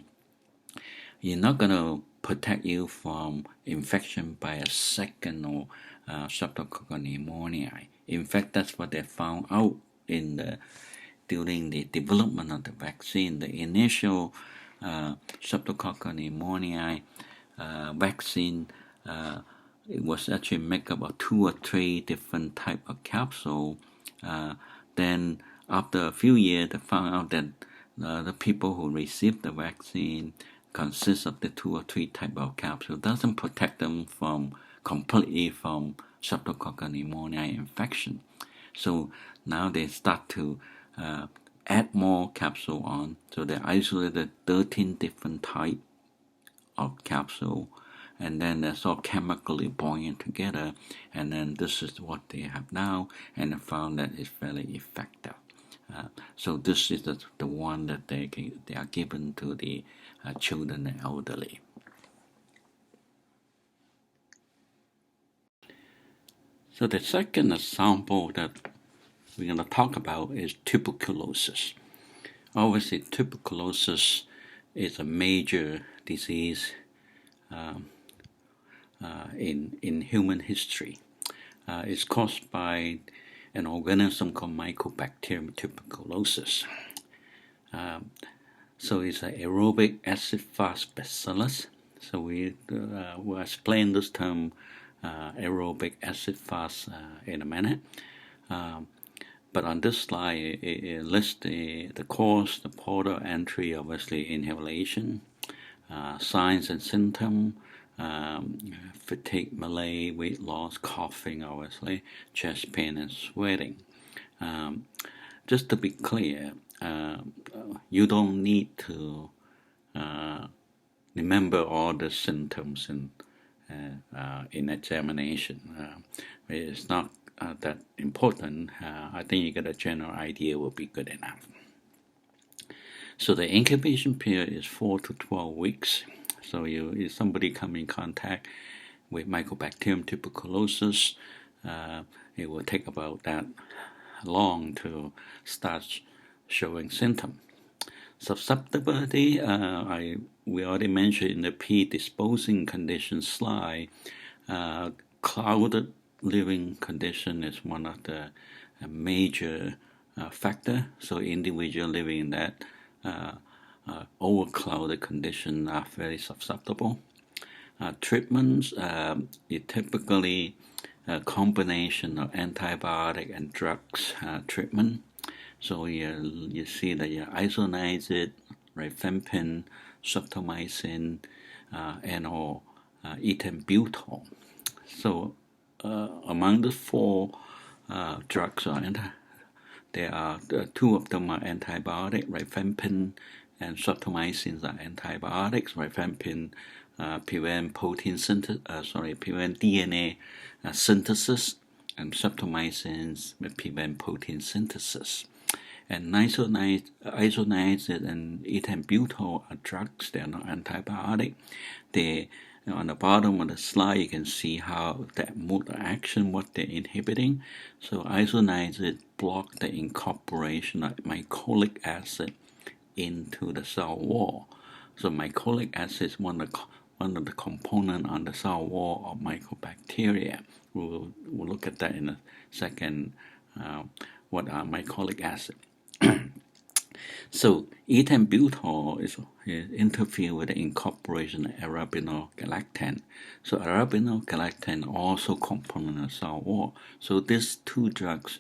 you're not gonna protect you from infection by a second or Streptococcus pneumoniae. In fact, that's what they found out during the development of the vaccine. The initial Streptococcus pneumoniae vaccine, it was actually made up of 2 or 3 different type of capsule. Then after a few years, they found out that the people who received the vaccine consists of the 2 or 3 type of capsule. Doesn't protect them completely from streptococcal pneumonia infection. So now they start to add more capsule on. So they isolated 13 different types of capsule, and then they're all chemically bonding together, and then this is what they have now, and they found that it's very effective. So this is the one that they are given to the children and elderly. So the second example that we're going to talk about is tuberculosis. Obviously, tuberculosis is a major disease in human history. It's caused by an organism called Mycobacterium tuberculosis. So it's an aerobic acid-fast bacillus. So we'll explain this term aerobic acid-fast in a minute. But on this slide, it lists the cause, the port of entry, obviously inhalation, signs and symptoms, fatigue, malaise, weight loss, coughing, obviously, chest pain, and sweating. Just to be clear, you don't need to remember all the symptoms in examination. It's not that important. I think you get a general idea will be good enough. So the incubation period is 4 to 12 weeks. So if somebody come in contact with Mycobacterium tuberculosis, it will take about that long to start showing symptoms. Susceptibility, we already mentioned in the predisposing conditions slide. Clouded living condition is one of the major factor. So individuals living in that overclouded condition are very susceptible. Treatments is typically a combination of antibiotic and drugs treatment. So you see that you isoniazid, rifampin, streptomycin, and or ethambutol. So among the four drugs, there are two of them are antibiotic. Rifampin and streptomycin are antibiotics. Rifampin prevent prevent DNA synthesis, and streptomycin prevent protein synthesis. And isoniazid and ethambutol are drugs. They are not antibiotic. They on the bottom of the slide, you can see how that mode of action, what they're inhibiting. So isoniazid block the incorporation of mycolic acid into the cell wall. So mycolic acid is one of the components on the cell wall of mycobacteria. We'll look at that in a second. What are mycolic acid? So ethambutol is interfere with the incorporation of arabinogalactan. So arabinogalactan also component of cell wall. So these two drugs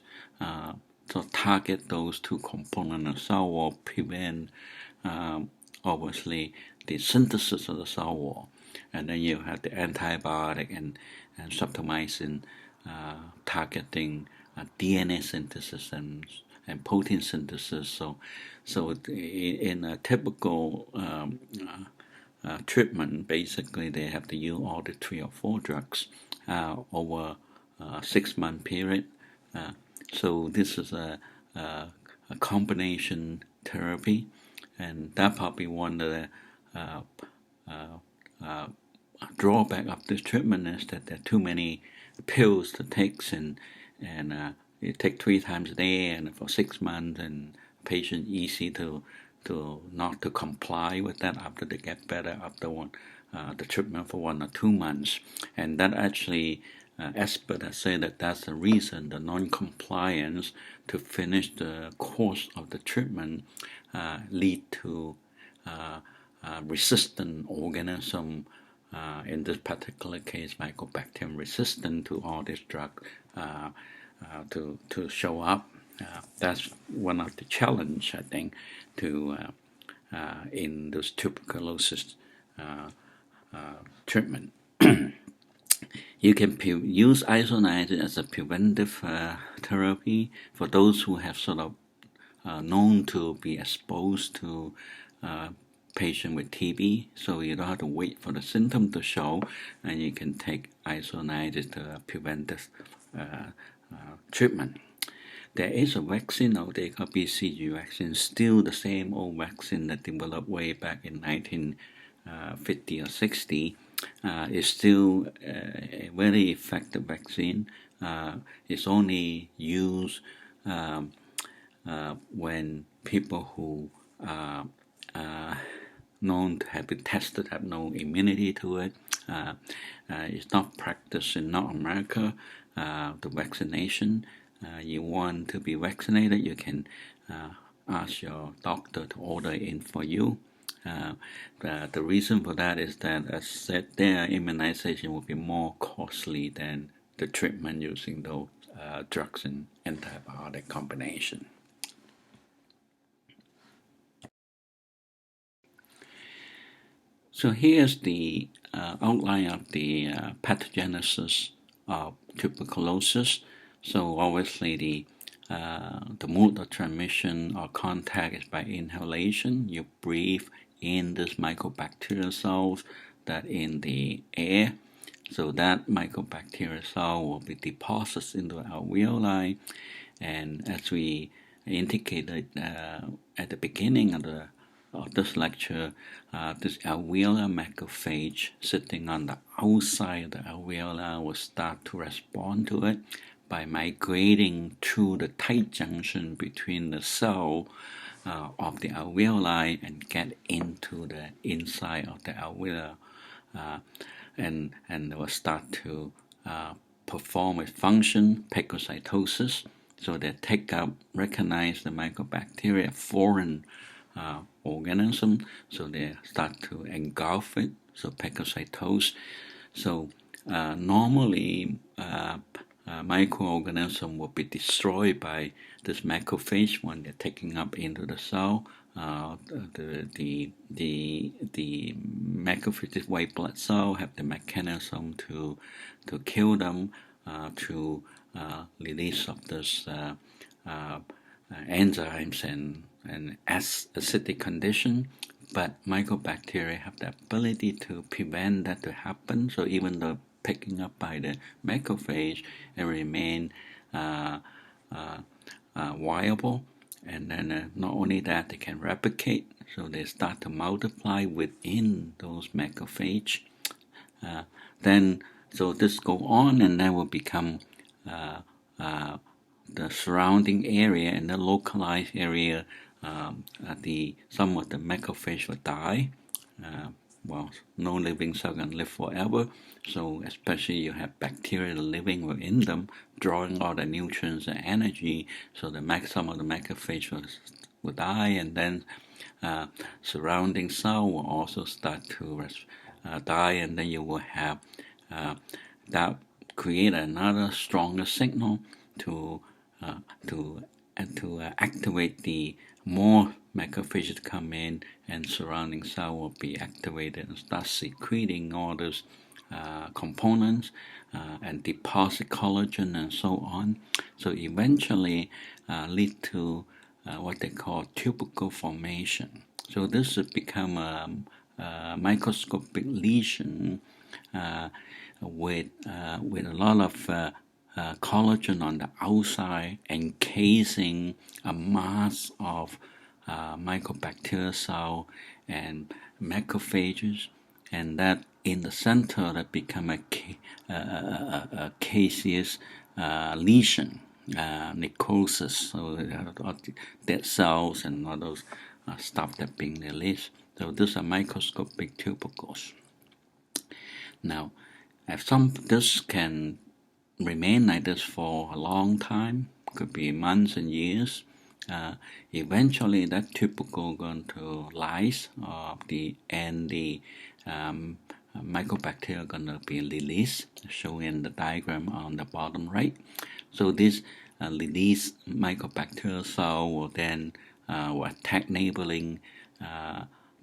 target those two components of cell wall, prevent obviously the synthesis of the cell wall. And then you have the antibiotic and streptomycin targeting DNA synthesis and protein synthesis. So in a typical treatment, basically they have to use all the 3 or 4 drugs over a 6-month period. So this is a combination therapy, and that probably one of the drawback of this treatment is that there are too many pills to take, and you take 3 times a day, and for 6 months, and patient easy to not to comply with that after they get better after the treatment for 1 or 2 months. And that actually experts say that that's the reason the non-compliance to finish the course of the treatment lead to resistant organism. In this particular case, Mycobacterium resistant to all this drug to show up. That's one of the challenge, I think, to in this tuberculosis treatment. You can use isoniazid as a preventive therapy for those who have sort of known to be exposed to patient with TB, so you don't have to wait for the symptom to show, and you can take isoniazid preventive treatment. There is a vaccine now, they call BCG vaccine, still the same old vaccine that developed way back in 1950 or 60. Is still a very effective vaccine. It's only used when people who are known to have been tested have no immunity to it. It's not practiced in North America, the vaccination. You want to be vaccinated, you can ask your doctor to order it in for you. The reason for that is that, as said, their immunization will be more costly than the treatment using those drugs and antibiotic combination. So here's the outline of the pathogenesis of tuberculosis. So obviously the mode of transmission or contact is by inhalation. You breathe in this mycobacterial cells that in the air. So that mycobacterial cell will be deposited into alveoli, and as we indicated at the beginning of this lecture, this alveolar macrophage sitting on the outside of the alveoli will start to respond to it by migrating through the tight junction between the cell of the alveoli and get into the inside of the alveoli, and they will start to perform a function, phagocytosis. So they take up, recognize the mycobacteria, foreign organism, so they start to engulf it, so phagocytose. So normally microorganisms will be destroyed by this macrophage when they're taking up into the cell. The macrophages, white blood cell, have the mechanism to kill them through release of this enzymes and acidic condition. But mycobacteria have the ability to prevent that to happen. So even though picking up by the macrophage and remain viable, and then not only that, they can replicate, so they start to multiply within those macrophage. So this go on, and then will become the surrounding area and the localized area. Some of the macrophage will die. No living cell can live forever, so especially you have bacteria living within them, drawing all the nutrients and energy, so some of the macrophage will die, and then surrounding cell will also start to die, and then you will have that create another stronger signal to activate the more macrophages come in, and surrounding cell will be activated and start secreting all those components and deposit collagen and so on. So eventually lead to what they call tubercle formation. So this has become a microscopic lesion with a lot of collagen on the outside, encasing a mass of mycobacterial cell and macrophages, and that in the center that become a caseous lesion, necrosis, so dead cells and all those stuff that being released. So these are microscopic tubercles. Now, if this can remain like this for a long time, could be months and years. Eventually, that tubercle going to lyse, and the mycobacteria going to be released, shown in the diagram on the bottom right. So this released mycobacterial cell will then attack neighboring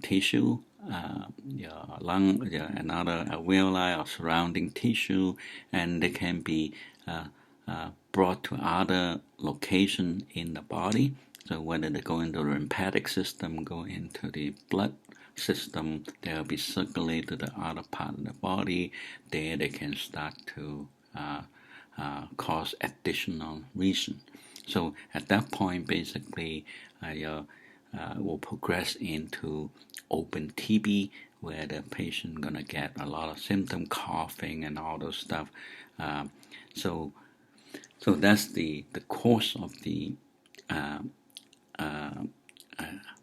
tissue your lung, another alveoli or surrounding tissue, and they can be brought to other location in the body. So whether they go into the lymphatic system, go into the blood system, they'll be circulated to the other part of the body. There they can start to cause additional lesion. So at that point, basically, will progress into open TB, where the patient gonna get a lot of symptom, coughing, and all those stuff. So that's the course of the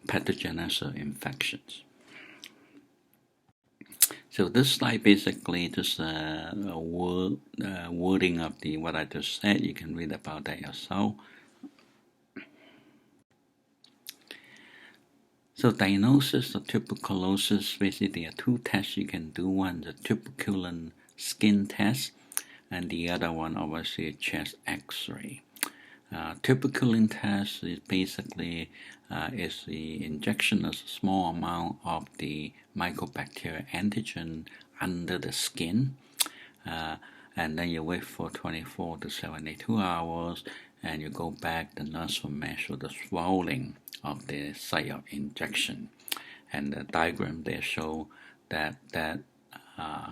pathogenesis of infections. So this slide basically just a wording of the what I just said. You can read about that yourself. So diagnosis of tuberculosis, basically there are two tests you can do. One is a tuberculin skin test, and the other one obviously a chest X-ray. Tuberculin test is basically is the injection of a small amount of the mycobacterial antigen under the skin, and then you wait for 24 to 72 hours, and you go back. The nurse will measure the swelling of the site of injection, and the diagram there show that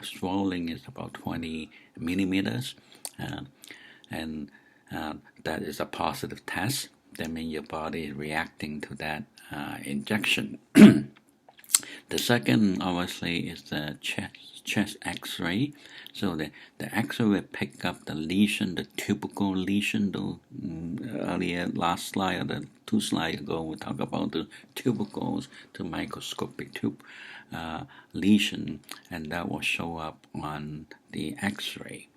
swelling is about 20 millimeters, and that is a positive test. That means your body is reacting to that injection. The second, obviously, is the chest X-ray. So the X-ray will pick up the lesion, the tubercle lesion. Earlier, last slide or the 2 slides ago, we talked about the tubercles, the microscopic lesion, and that will show up on the X-ray.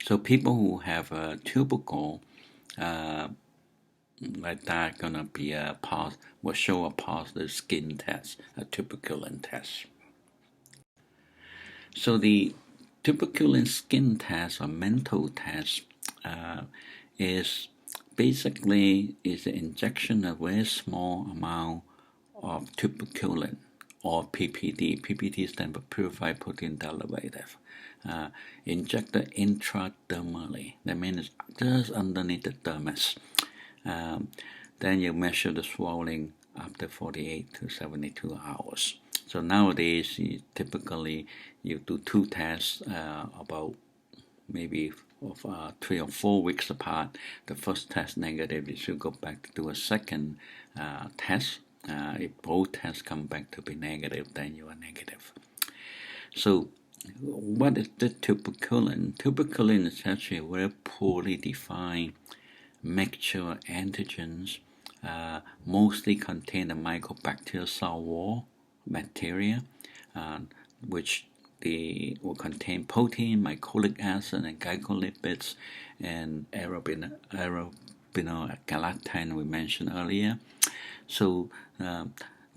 So people who have a tubercle like that gonna be will show a positive skin test, a tuberculin test. So the tuberculin skin test or mental test is basically the injection of a very small amount of tuberculin or PPD. PPD stands for purified protein derivative. Injected intradermally. That means just underneath the dermis. Then you measure the swelling after 48 to 72 hours. So nowadays, typically you do 2 tests about maybe 3 or 4 weeks apart. The first test negative, you should go back to do a second test. If both tests come back to be negative, then you are negative. So what is the tuberculin? Tuberculin is actually a very poorly defined mixture of antigens, mostly contain the mycobacterial cell wall bacteria, which they will contain protein, mycolic acid, and glycolipids, and arabinogalactane we mentioned earlier. So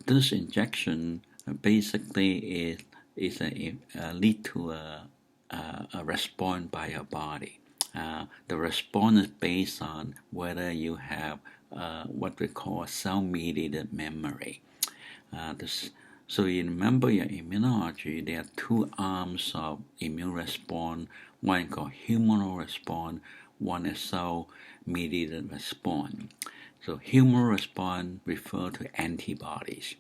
this injection basically is lead to a response by your body. The response is based on whether you have what we call cell-mediated memory. So you remember your immunology, there are 2 arms of immune response. One called humoral response, one is cell-mediated response. So humoral response refers to antibodies.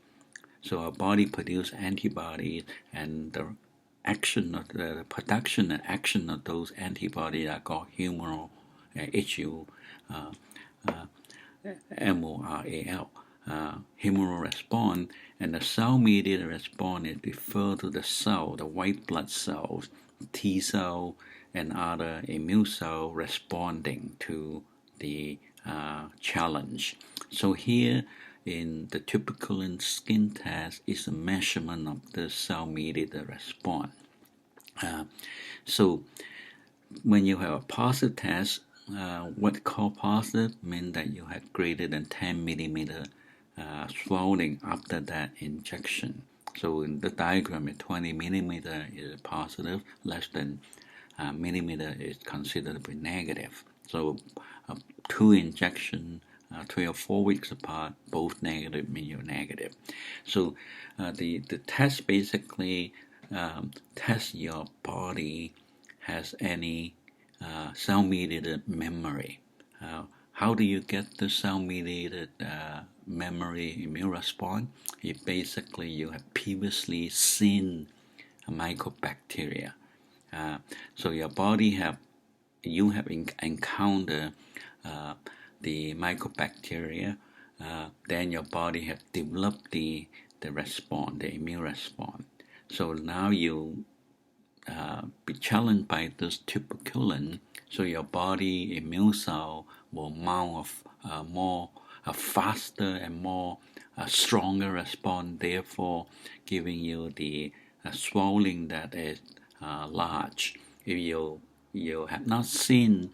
So our body produces antibodies, and the action of the production and action of those antibodies are called humoral, HUMORAL, humoral response, and the cell-mediated response is referred to the cell, the white blood cells, T cell, and other immune cell responding to the challenge. So here in the tuberculin skin test is a measurement of the cell-mediated response. So when you have a positive test, what called positive means that you have greater than 10 millimeter swelling after that injection. So in the diagram, 20 millimeter is positive, less than millimeter is considered to be negative. So 2 injections 3 or 4 weeks apart, both negative mean you're negative. So the test basically tests your body has any cell-mediated memory. How do you get the cell-mediated memory immune response? You have previously seen a mycobacteria. So your body have encountered the mycobacteria, then your body have developed the response, the immune response. So now you be challenged by this tuberculin, so your body immune cell will mount a faster and more stronger response, therefore giving you the swelling that is large. If you have not seen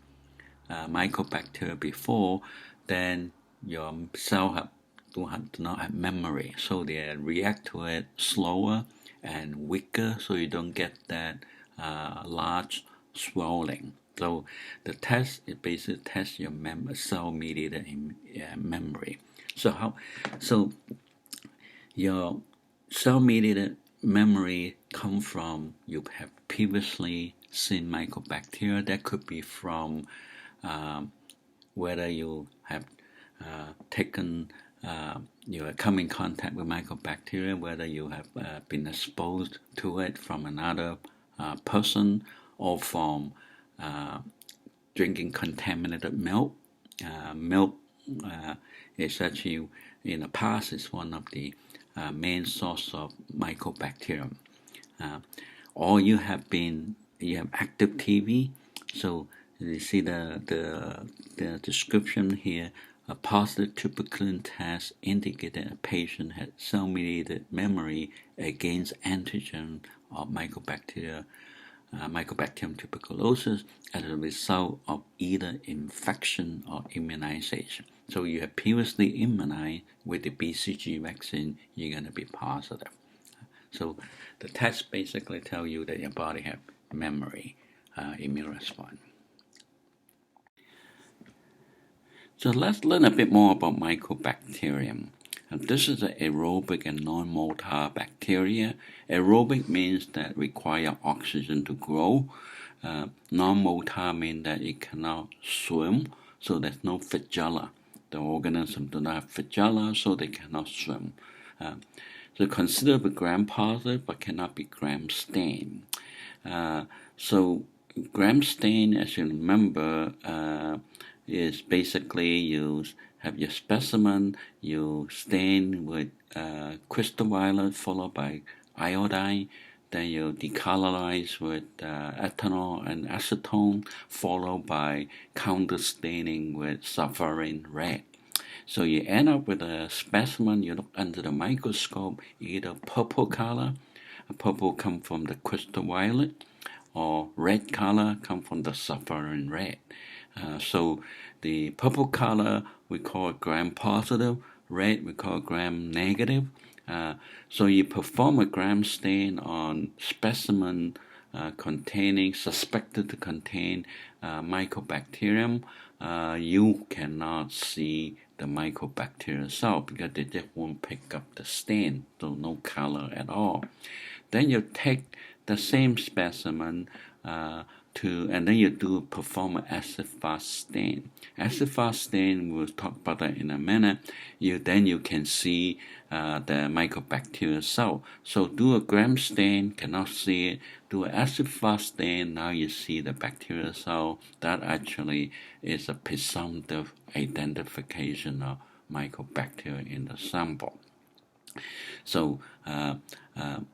mycobacteria before, then your cell do not have memory, so they react to it slower and weaker, so you don't get that large swelling. So the test is basically test your cell-mediated memory. So your cell-mediated memory come from you have previously seen mycobacteria. That could be from whether you have you have come in contact with mycobacteria, whether you have been exposed to it from another person, or from drinking contaminated milk. Milk is actually, in the past, is one of the main source of mycobacterium. Or you have active TB. So you see the description here. A positive tuberculin test indicated a patient had cell-mediated memory against antigen of Mycobacterium tuberculosis as a result of either infection or immunization. So you have previously immunized with the BCG vaccine, you're going to be positive. So the test basically tell you that your body have memory immune response. So let's learn a bit more about Mycobacterium. This is an aerobic and non-motile bacteria. Aerobic means that require oxygen to grow. Non-motile means that it cannot swim, so there's no flagella. The organism do not have flagella, so they cannot swim. So considered gram-positive, but cannot be gram-stained. So gram-stained, as you remember, is basically you have your specimen, you stain with crystal violet followed by iodine, then you decolorize with ethanol and acetone, followed by counter staining with sapphire red. So you end up with a specimen, you look under the microscope, either purple color, purple come from the crystal violet, or red color come from the sapphire red. So the purple color we call gram-positive, red we call gram-negative. So you perform a gram stain on specimen suspected to contain mycobacterium. You cannot see the mycobacterial cell because they just won't pick up the stain, so no color at all. Then you take the same specimen and then you perform an acid-fast stain. Acid-fast stain, we'll talk about that in a minute. Then you can see the mycobacterial cell. So do a gram stain, cannot see it. Do an acid-fast stain, now you see the bacterial cell. That actually is a presumptive identification of mycobacteria in the sample. So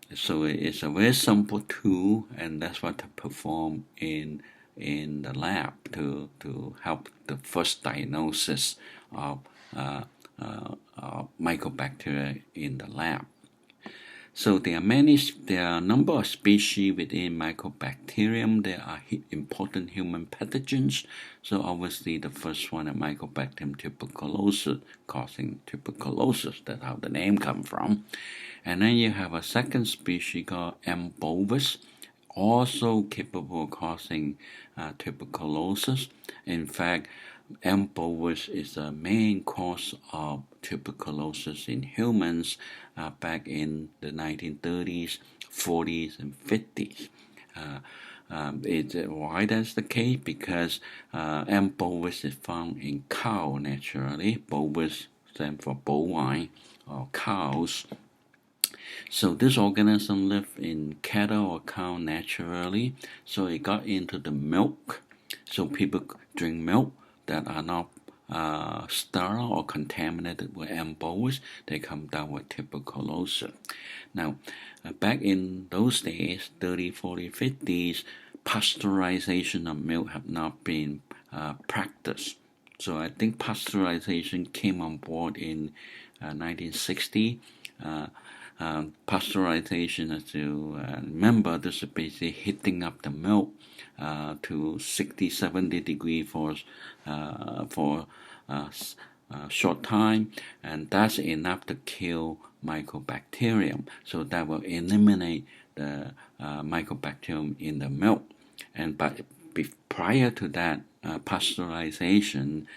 it's a very simple tool, and that's what to perform in the lab to help the first diagnosis of mycobacteria in the lab. So there are a number of species within Mycobacterium. There are important human pathogens. So obviously the first one is Mycobacterium tuberculosis, causing tuberculosis. That's how the name comes from. And then you have a second species called M. bovis, also capable of causing tuberculosis. In fact, M. bovis is the main cause of tuberculosis in humans back in the 1930s, 40s, and 50s. Why that's the case? Because M. bovis is found in cow naturally. Bovis stands for bovine or cows. So this organism live in cattle or cow naturally. So it got into the milk. So people drink milk that are not sterile or contaminated with M. bovis. They come down with tuberculosis. Now, back in those days, 30, 40, 50s, pasteurization of milk have not been practiced. So I think pasteurization came on board in 1960. Pasteurization, as you remember, this is basically heating up the milk to 60, 70 degrees for a short time, and that's enough to kill mycobacterium. So that will eliminate the mycobacterium in the milk. And but prior to that pasteurization,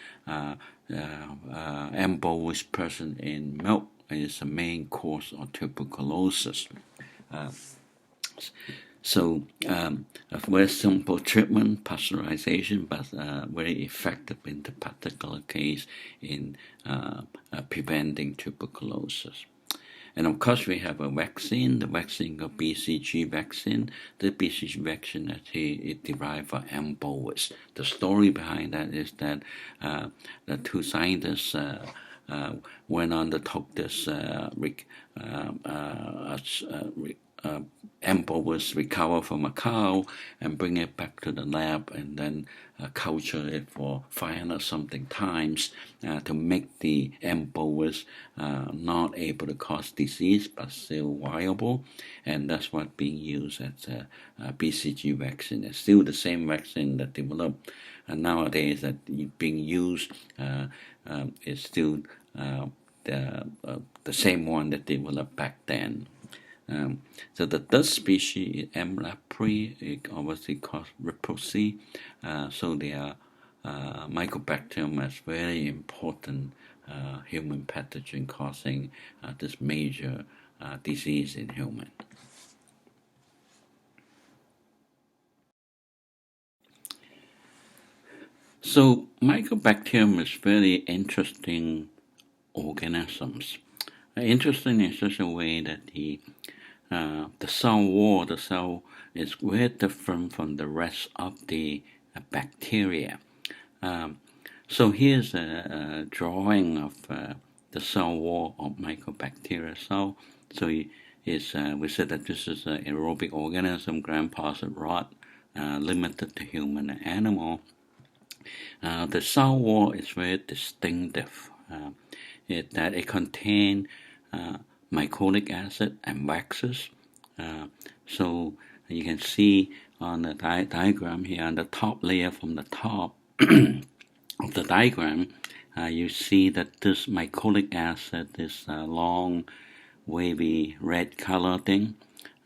M. bovis present in milk is the main cause of tuberculosis. So a very simple treatment, pasteurization, but very effective in the particular case in preventing tuberculosis. And of course, we have a vaccine, the vaccine called BCG vaccine. The BCG vaccine actually is derived from M. bovis. The story behind that is that the two scientists went on to take this M. bovis recover from a cow and bring it back to the lab and then culture it for 500 something times to make the M. bovis not able to cause disease but still viable, and that's what being used as a BCG vaccine. It's still the same vaccine that developed nowadays that being used is still the same one that developed back then. So the third species is M. lepri. It obviously causes leprosy. So they are mycobacterium is very important human pathogen causing this major disease in human. So mycobacterium is very interesting organisms. Interesting in such a way that the cell wall, the cell is very different from the rest of the bacteria. So here's a drawing of the cell wall of mycobacteria cell. So we said that this is an aerobic organism, gram-positive rod, limited to human and animal. The cell wall is very distinctive. It contains mycolic acid and waxes. So you can see on the diagram here, on the top layer from the top of the diagram, you see that this mycolic acid is a long, wavy red color thing.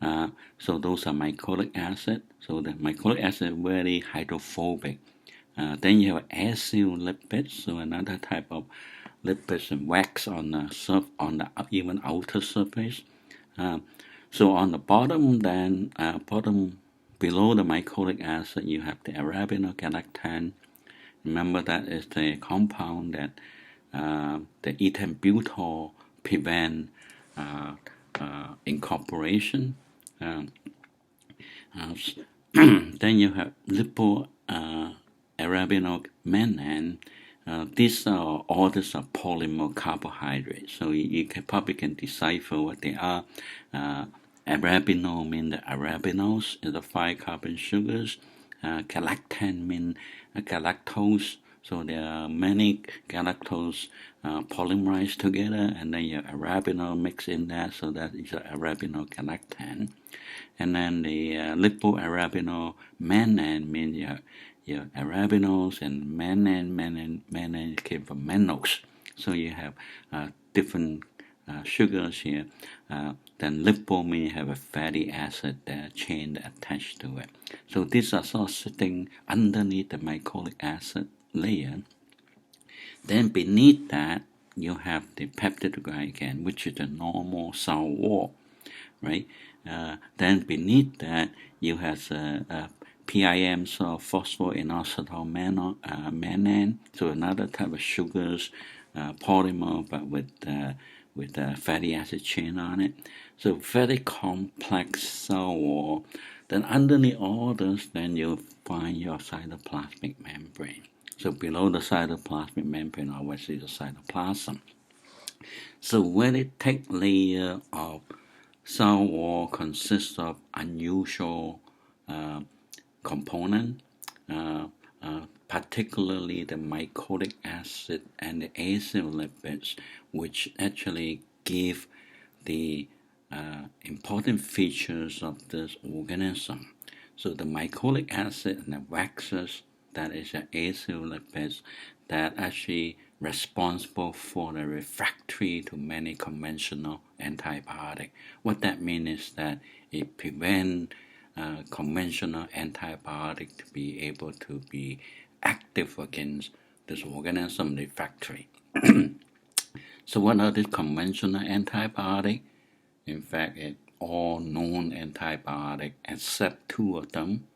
So those are mycolic acid. So the mycolic acid is very hydrophobic. Then you have acyl lipids, so another type of lipids and wax on the even outer surface. So on the bottom, bottom below the mycolic acid, you have the arabinogalactan. Remember that is the compound that the ethane-butyl prevent incorporation. Then you have lipoarabinomannan. These are all these are polymer carbohydrates, so you probably can decipher what they are. Arabinol means the arabinose is the 5 carbon sugars. Galactan means galactose. So there are many galactose polymerized together, and then you have arabinol mixed in there, so that is arabinogalactan. And then the lipoarabinomannan means your arabinose, and mannan came from mannose. So you have different sugars here. Then lipo means you have a fatty acid chain attached to it. So these are sort of sitting underneath the mycolic acid layer. Then beneath that, you have the peptidoglycan, which is the normal cell wall, right? Then beneath that, you have PIM, so phosphorinositol so another type of sugars polymer, but with fatty acid chain on it. So very complex cell wall. Then underneath all this, then you'll find your cytoplasmic membrane. So below the cytoplasmic membrane, obviously the cytoplasm. So very thick layer of cell wall consists of unusual component, particularly the mycotic acid and the lipids, which actually give the important features of this organism. So the mycotic acid and the waxes, that is the lipids, that actually responsible for the refractory to many conventional antibiotic. What that means is that it prevents conventional antibiotic to be able to be active against this organism refractory. So what are these conventional antibiotic? In fact, it's all known antibiotic except two of them,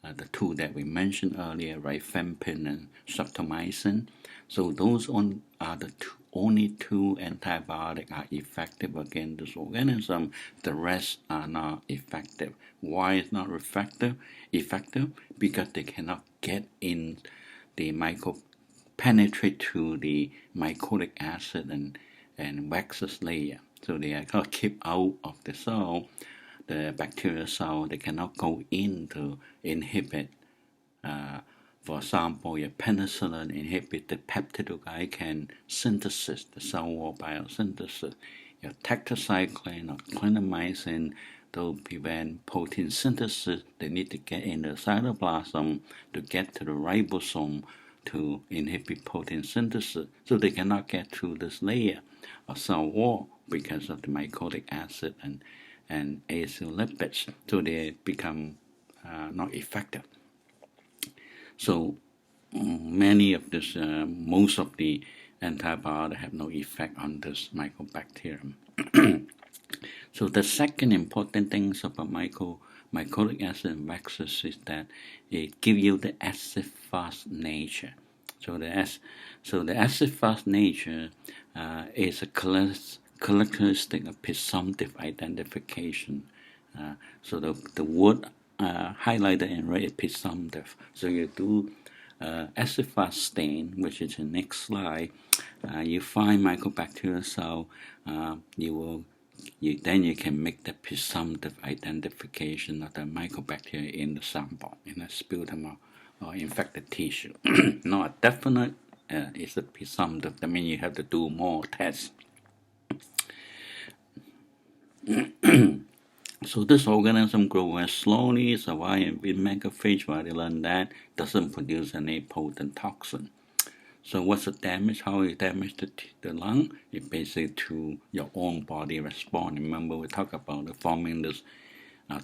the two that we mentioned earlier, rifampin and streptomycin. So those are the only two antibiotics are effective against this organism. The rest are not effective. Why is not effective? Because they cannot get in the penetrate to the mycotic acid and waxes layer. So they are kept out of the cell, the bacterial cell. They cannot go in to inhibit. For example, your penicillin inhibit the peptidoglycan synthesis, the cell wall biosynthesis. Your tetracycline or clindamycin, to prevent protein synthesis, they need to get in the cytoplasm to get to the ribosome to inhibit protein synthesis. So they cannot get through this layer of cell wall because of the mycotic acid and acyl lipids. So they become not effective. So many of this, most of the antibiotics have no effect on this mycobacterium. So the second important thing about mycotic acid and waxes is that it gives you the acid-fast nature. So the acid-fast nature is a characteristic of presumptive identification. So the word highlighted in red is presumptive. So you do acid-fast stain, which is the next slide. You find mycobacterial cell. Then you can make the presumptive identification of the mycobacteria in the sample, in the sputum or infected tissue. Not definite, it's a presumptive. That means you have to do more tests. So this organism grows very slowly, survives in macrophage while they learn that, doesn't produce any potent toxin. So what's the damage? How it damage the lung? It's basically to your own body response. Remember we talked about the forming this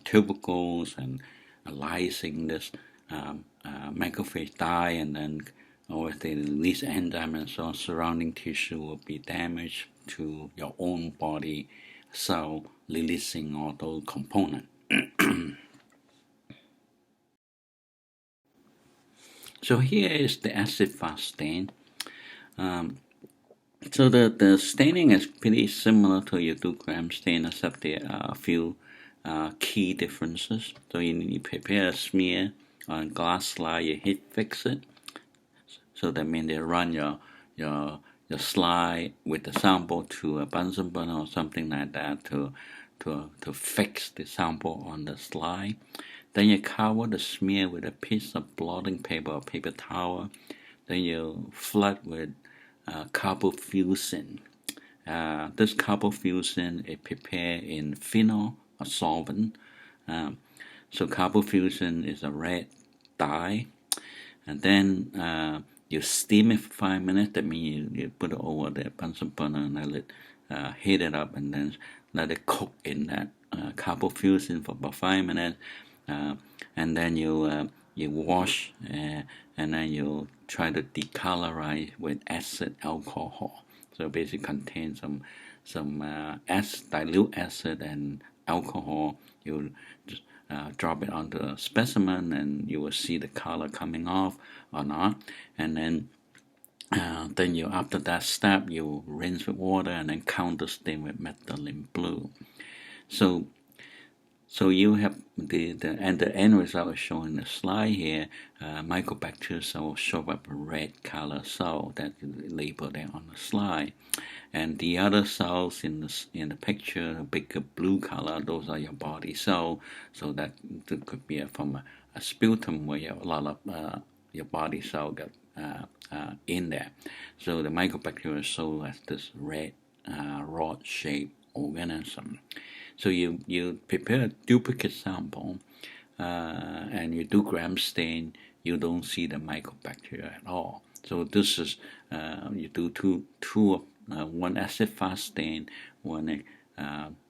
tubercles and lysing this macrophage die, and then they release enzyme and so on. Surrounding tissue will be damaged to your own body cell, releasing all those components. So here is the acid-fast stain. So the staining is pretty similar to your 2-gram stain, except there are a few key differences. So you prepare a smear on glass slide, you heat fix it. So that means they run your slide with the sample to a Bunsen burner or something like that to fix the sample on the slide. Then you cover the smear with a piece of blotting paper or paper towel. Then you flood with carbofusin. This carbofusin is prepared in phenol or solvent. So carbofusin is a red dye. And then you steam it for 5 minutes. That means you put it over the Bunsen burner and let it heat it up, and then let it cook in that carbofusin for about 5 minutes. And then you you wash and then you try to decolorize with acid alcohol. So basically contains some dilute acid and alcohol. You just drop it onto a specimen and you will see the color coming off or not. And then you, after that step, you rinse with water and then counter stain with methylene blue. So you have the end result is shown in the slide here. Mycobacterial cell show up a red color cell that is labeled there on the slide, and the other cells in the picture, a bigger blue color, those are your body cells. So that could be from a sputum where you have a lot of your body cell got in there. So the mycobacterial cell has this red rod-shaped organism. So you prepare a duplicate sample and you do gram stain, you don't see the mycobacteria at all. So this is you do two one acid fast stain, one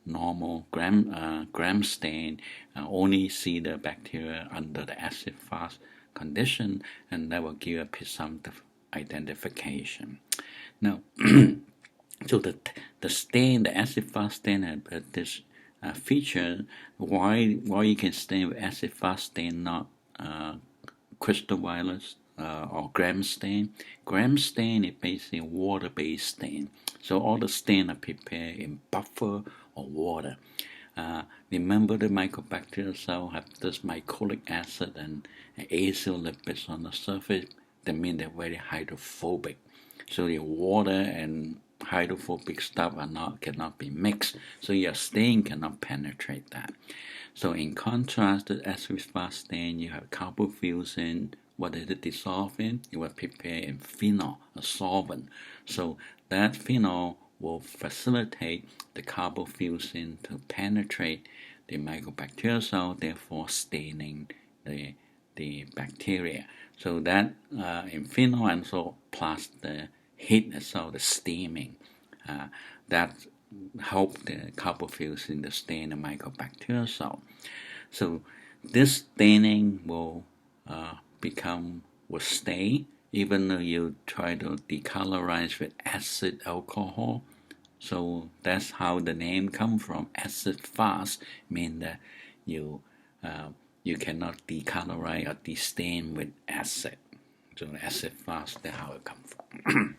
normal gram stain, only see the bacteria under the acid fast condition, and that will give a presumptive identification. Now, so the stain, the acid fast stain, had this feature. Why you can stain with acid fast stain, not crystal violet or gram stain? Gram stain is basically a water-based stain. So all the stain are prepared in buffer or water. Remember the mycobacterial cell have this mycolic acid and acyl lipids on the surface. That means they're very hydrophobic. So the water and hydrophobic stuff cannot be mixed. So your stain cannot penetrate that. So in contrast to acid fast stain, you have carbofusin. What is it dissolved in? It will prepare in phenol, a solvent. So that phenol will facilitate the carbofusin to penetrate the mycobacterial cell, therefore staining the bacteria. So that in phenol, and so plus the heat itself, the steaming, that help the carbofusin to stain the mycobacterial cell. So this staining will stay even though you try to decolorize with acid alcohol. So that's how the name comes from. Acid fast means that you cannot decolorize or destain with acid. So acid fast, that's how it comes from.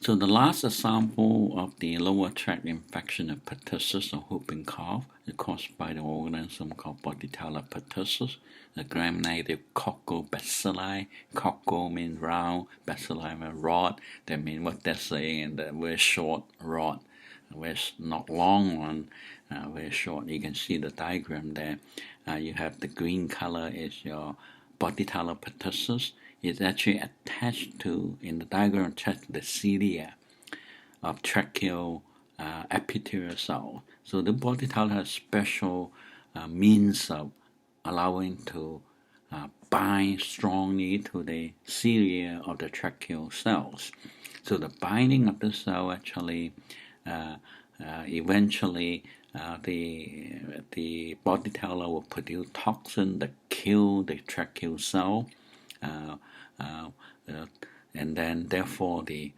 So the last example of the lower tract infection of pertussis or whooping cough is caused by the organism called Bordetella pertussis, the gram-negative coccobacilli. Cocco means round, bacilli means rod. That means what they're saying in the very short rod, very not long one, very short. You can see the diagram there. You have the green color is your Bordetella pertussis. Is actually attached to, in the diagram, attached to the cilia of tracheal epithelial cell. So the Bordetella has special means of allowing to bind strongly to the cilia of the tracheal cells. So the binding of the cell actually eventually the Bordetella will produce toxin that kill the tracheal cell. And then therefore the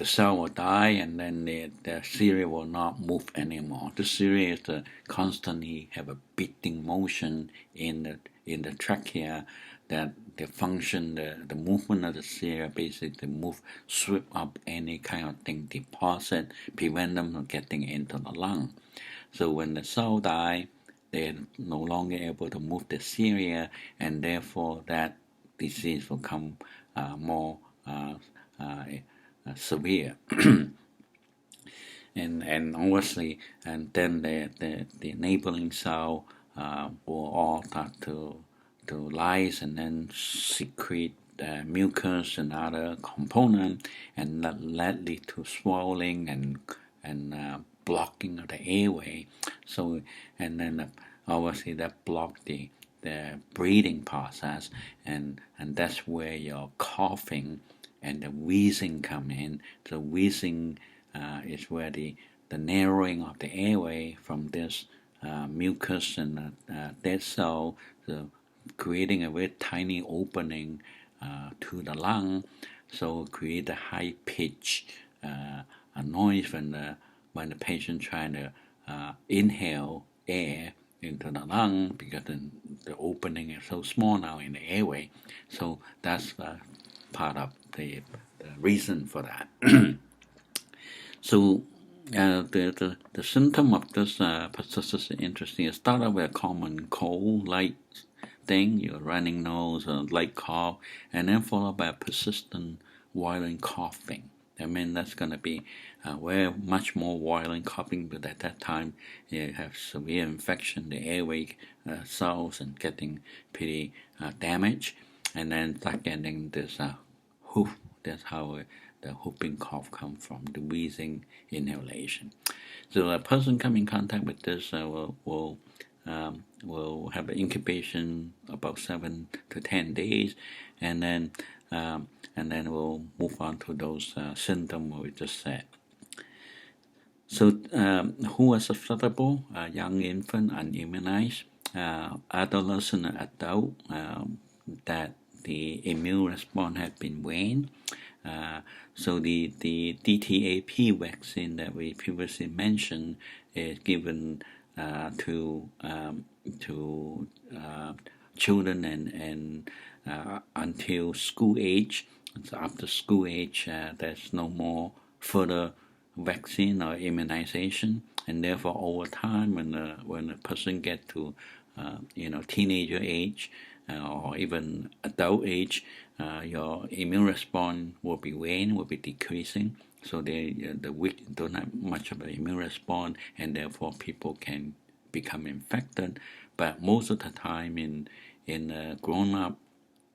cell will die, and then the cilia will not move anymore. The cilia is constantly have a beating motion in the trachea, that the function, the movement of the cilia basically move, sweep up any kind of thing, deposit, prevent them from getting into the lung. So when the cell die, they're no longer able to move the cilia, and therefore that disease will become more severe. and obviously, and then the enabling cell will all start to lyse and then secrete mucus and other component, and that lead to swelling and blocking of the airway. So, and then obviously that block the breathing process, and that's where your coughing and the wheezing come in. The wheezing is where the narrowing of the airway from this mucus and dead cell, so creating a very tiny opening to the lung, so create a high pitch a noise when the patient trying to inhale air into the lung because the opening is so small now in the airway. So that's part of the reason for that. So the symptom of this pertussis is interesting. It started with a common cold-like thing, your running nose or light cough, and then followed by a persistent violent coughing. I mean, that's going to be very much more violent coughing, but at that time you have severe infection, the airway cells and getting pretty damaged, and then start getting this hoof. That's how the whooping cough comes from, the wheezing inhalation. So a person come in contact with this will have an incubation about 7 to 10 days, and then we'll move on to those symptoms we just said. So who are susceptible? Young infant, unimmunized, adolescent, and adult that the immune response has been waned. So the DTaP vaccine that we previously mentioned is given to children and until school age. So after school age, there's no more further vaccine or immunization, and therefore over time, when a person get to teenager age or even adult age, your immune response will be waning, will be decreasing. So the weak don't have much of an immune response, and therefore people can become infected. But most of the time, in grown up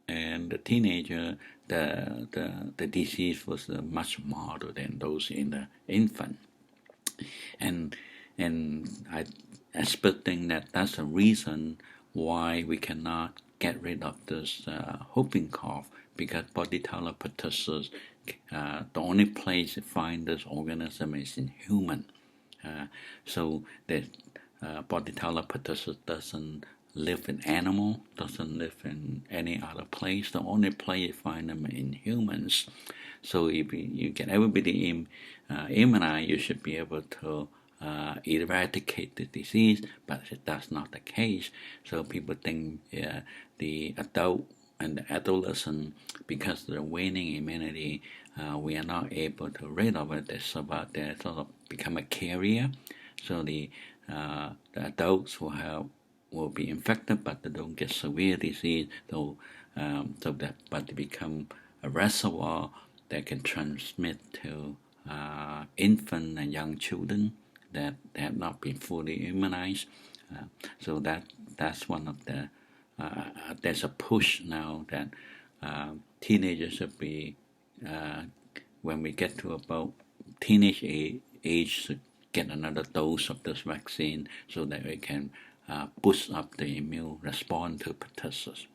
and the teenager, the disease was much milder than those in the infant, and I expecting that's the reason why we cannot get rid of this whooping cough, because Bordetella pertussis, the only place you find this organism is in human. So the Bordetella pertussis doesn't live in animal, doesn't live in any other place. The only place you find them in humans. So if you get everybody immunized, you should be able to eradicate the disease, but that's not the case. So people think the adult and the adolescent, because of the waning immunity, we are not able to rid of it. They sort of become a carrier. So the adults will be infected, but they don't get severe disease. But they become a reservoir that can transmit to infant and young children that have not been fully immunized. So that's one of the there's a push now that teenagers should be when we get to about teenage age to get another dose of this vaccine so that we can boost up the immune response to pertussis.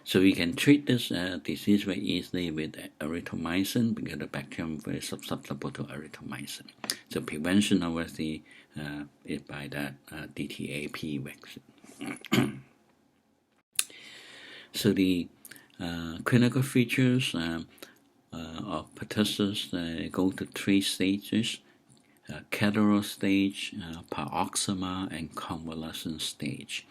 So we can treat this disease very easily with erythromycin, because the bacterium is very susceptible to erythromycin. So prevention obviously is by that DTaP vaccine. So the clinical features of pertussis go to 3 stages: catarrhal stage, paroxysma, and convalescent stage.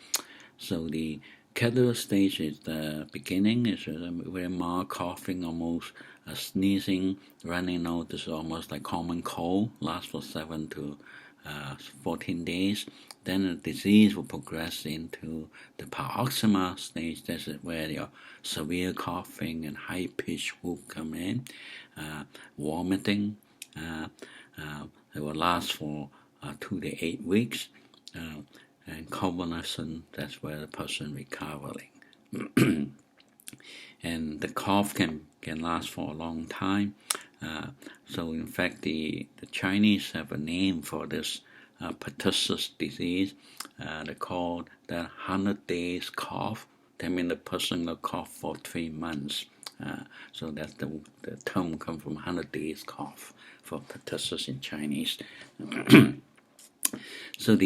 So the catarrhal stage is the beginning. It's very mild coughing, almost sneezing, running nose. This is almost like common cold. Lasts for 7 to 14 days. Then the disease will progress into the paroxysma stage. This is where your severe coughing and high-pitched whoop come in. Vomiting. It will last for 2 to 8 weeks. And convalescent, that's where the person recovering. And the cough can last for a long time. So in fact, the Chinese have a name for this pertussis disease. They call that 100 days cough. That means the person will cough for 3 months. So that's the term comes from 100 days cough for pertussis in Chinese. So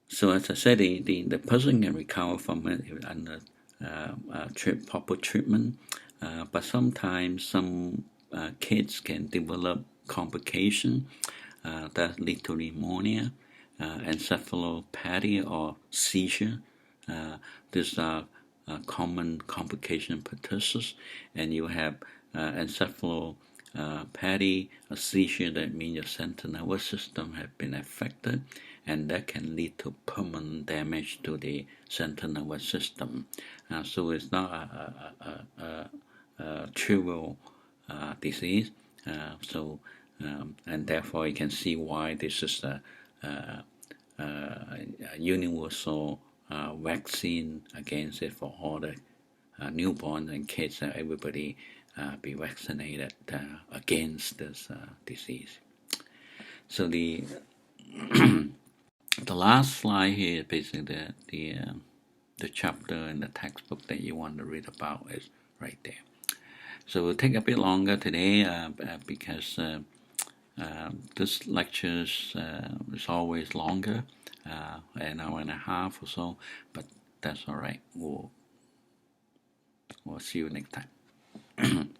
so as I said, the person can recover from it under proper treatment, but sometimes some kids can develop complications that lead to pneumonia, encephalopathy, or seizure. These are common complication pertussis, and you have encephalopathy, a seizure. That means your central nervous system has been affected, and that can lead to permanent damage to the central nervous system. So it's not a trivial disease. And therefore you can see why this is a universal vaccine against it for all the newborns and kids, and everybody be vaccinated against this disease. So the the last slide here is basically the chapter in the textbook that you want to read about is right there. So we'll take a bit longer today because this lecture is always longer, an hour and a half or so, but that's all right. We'll see you next time.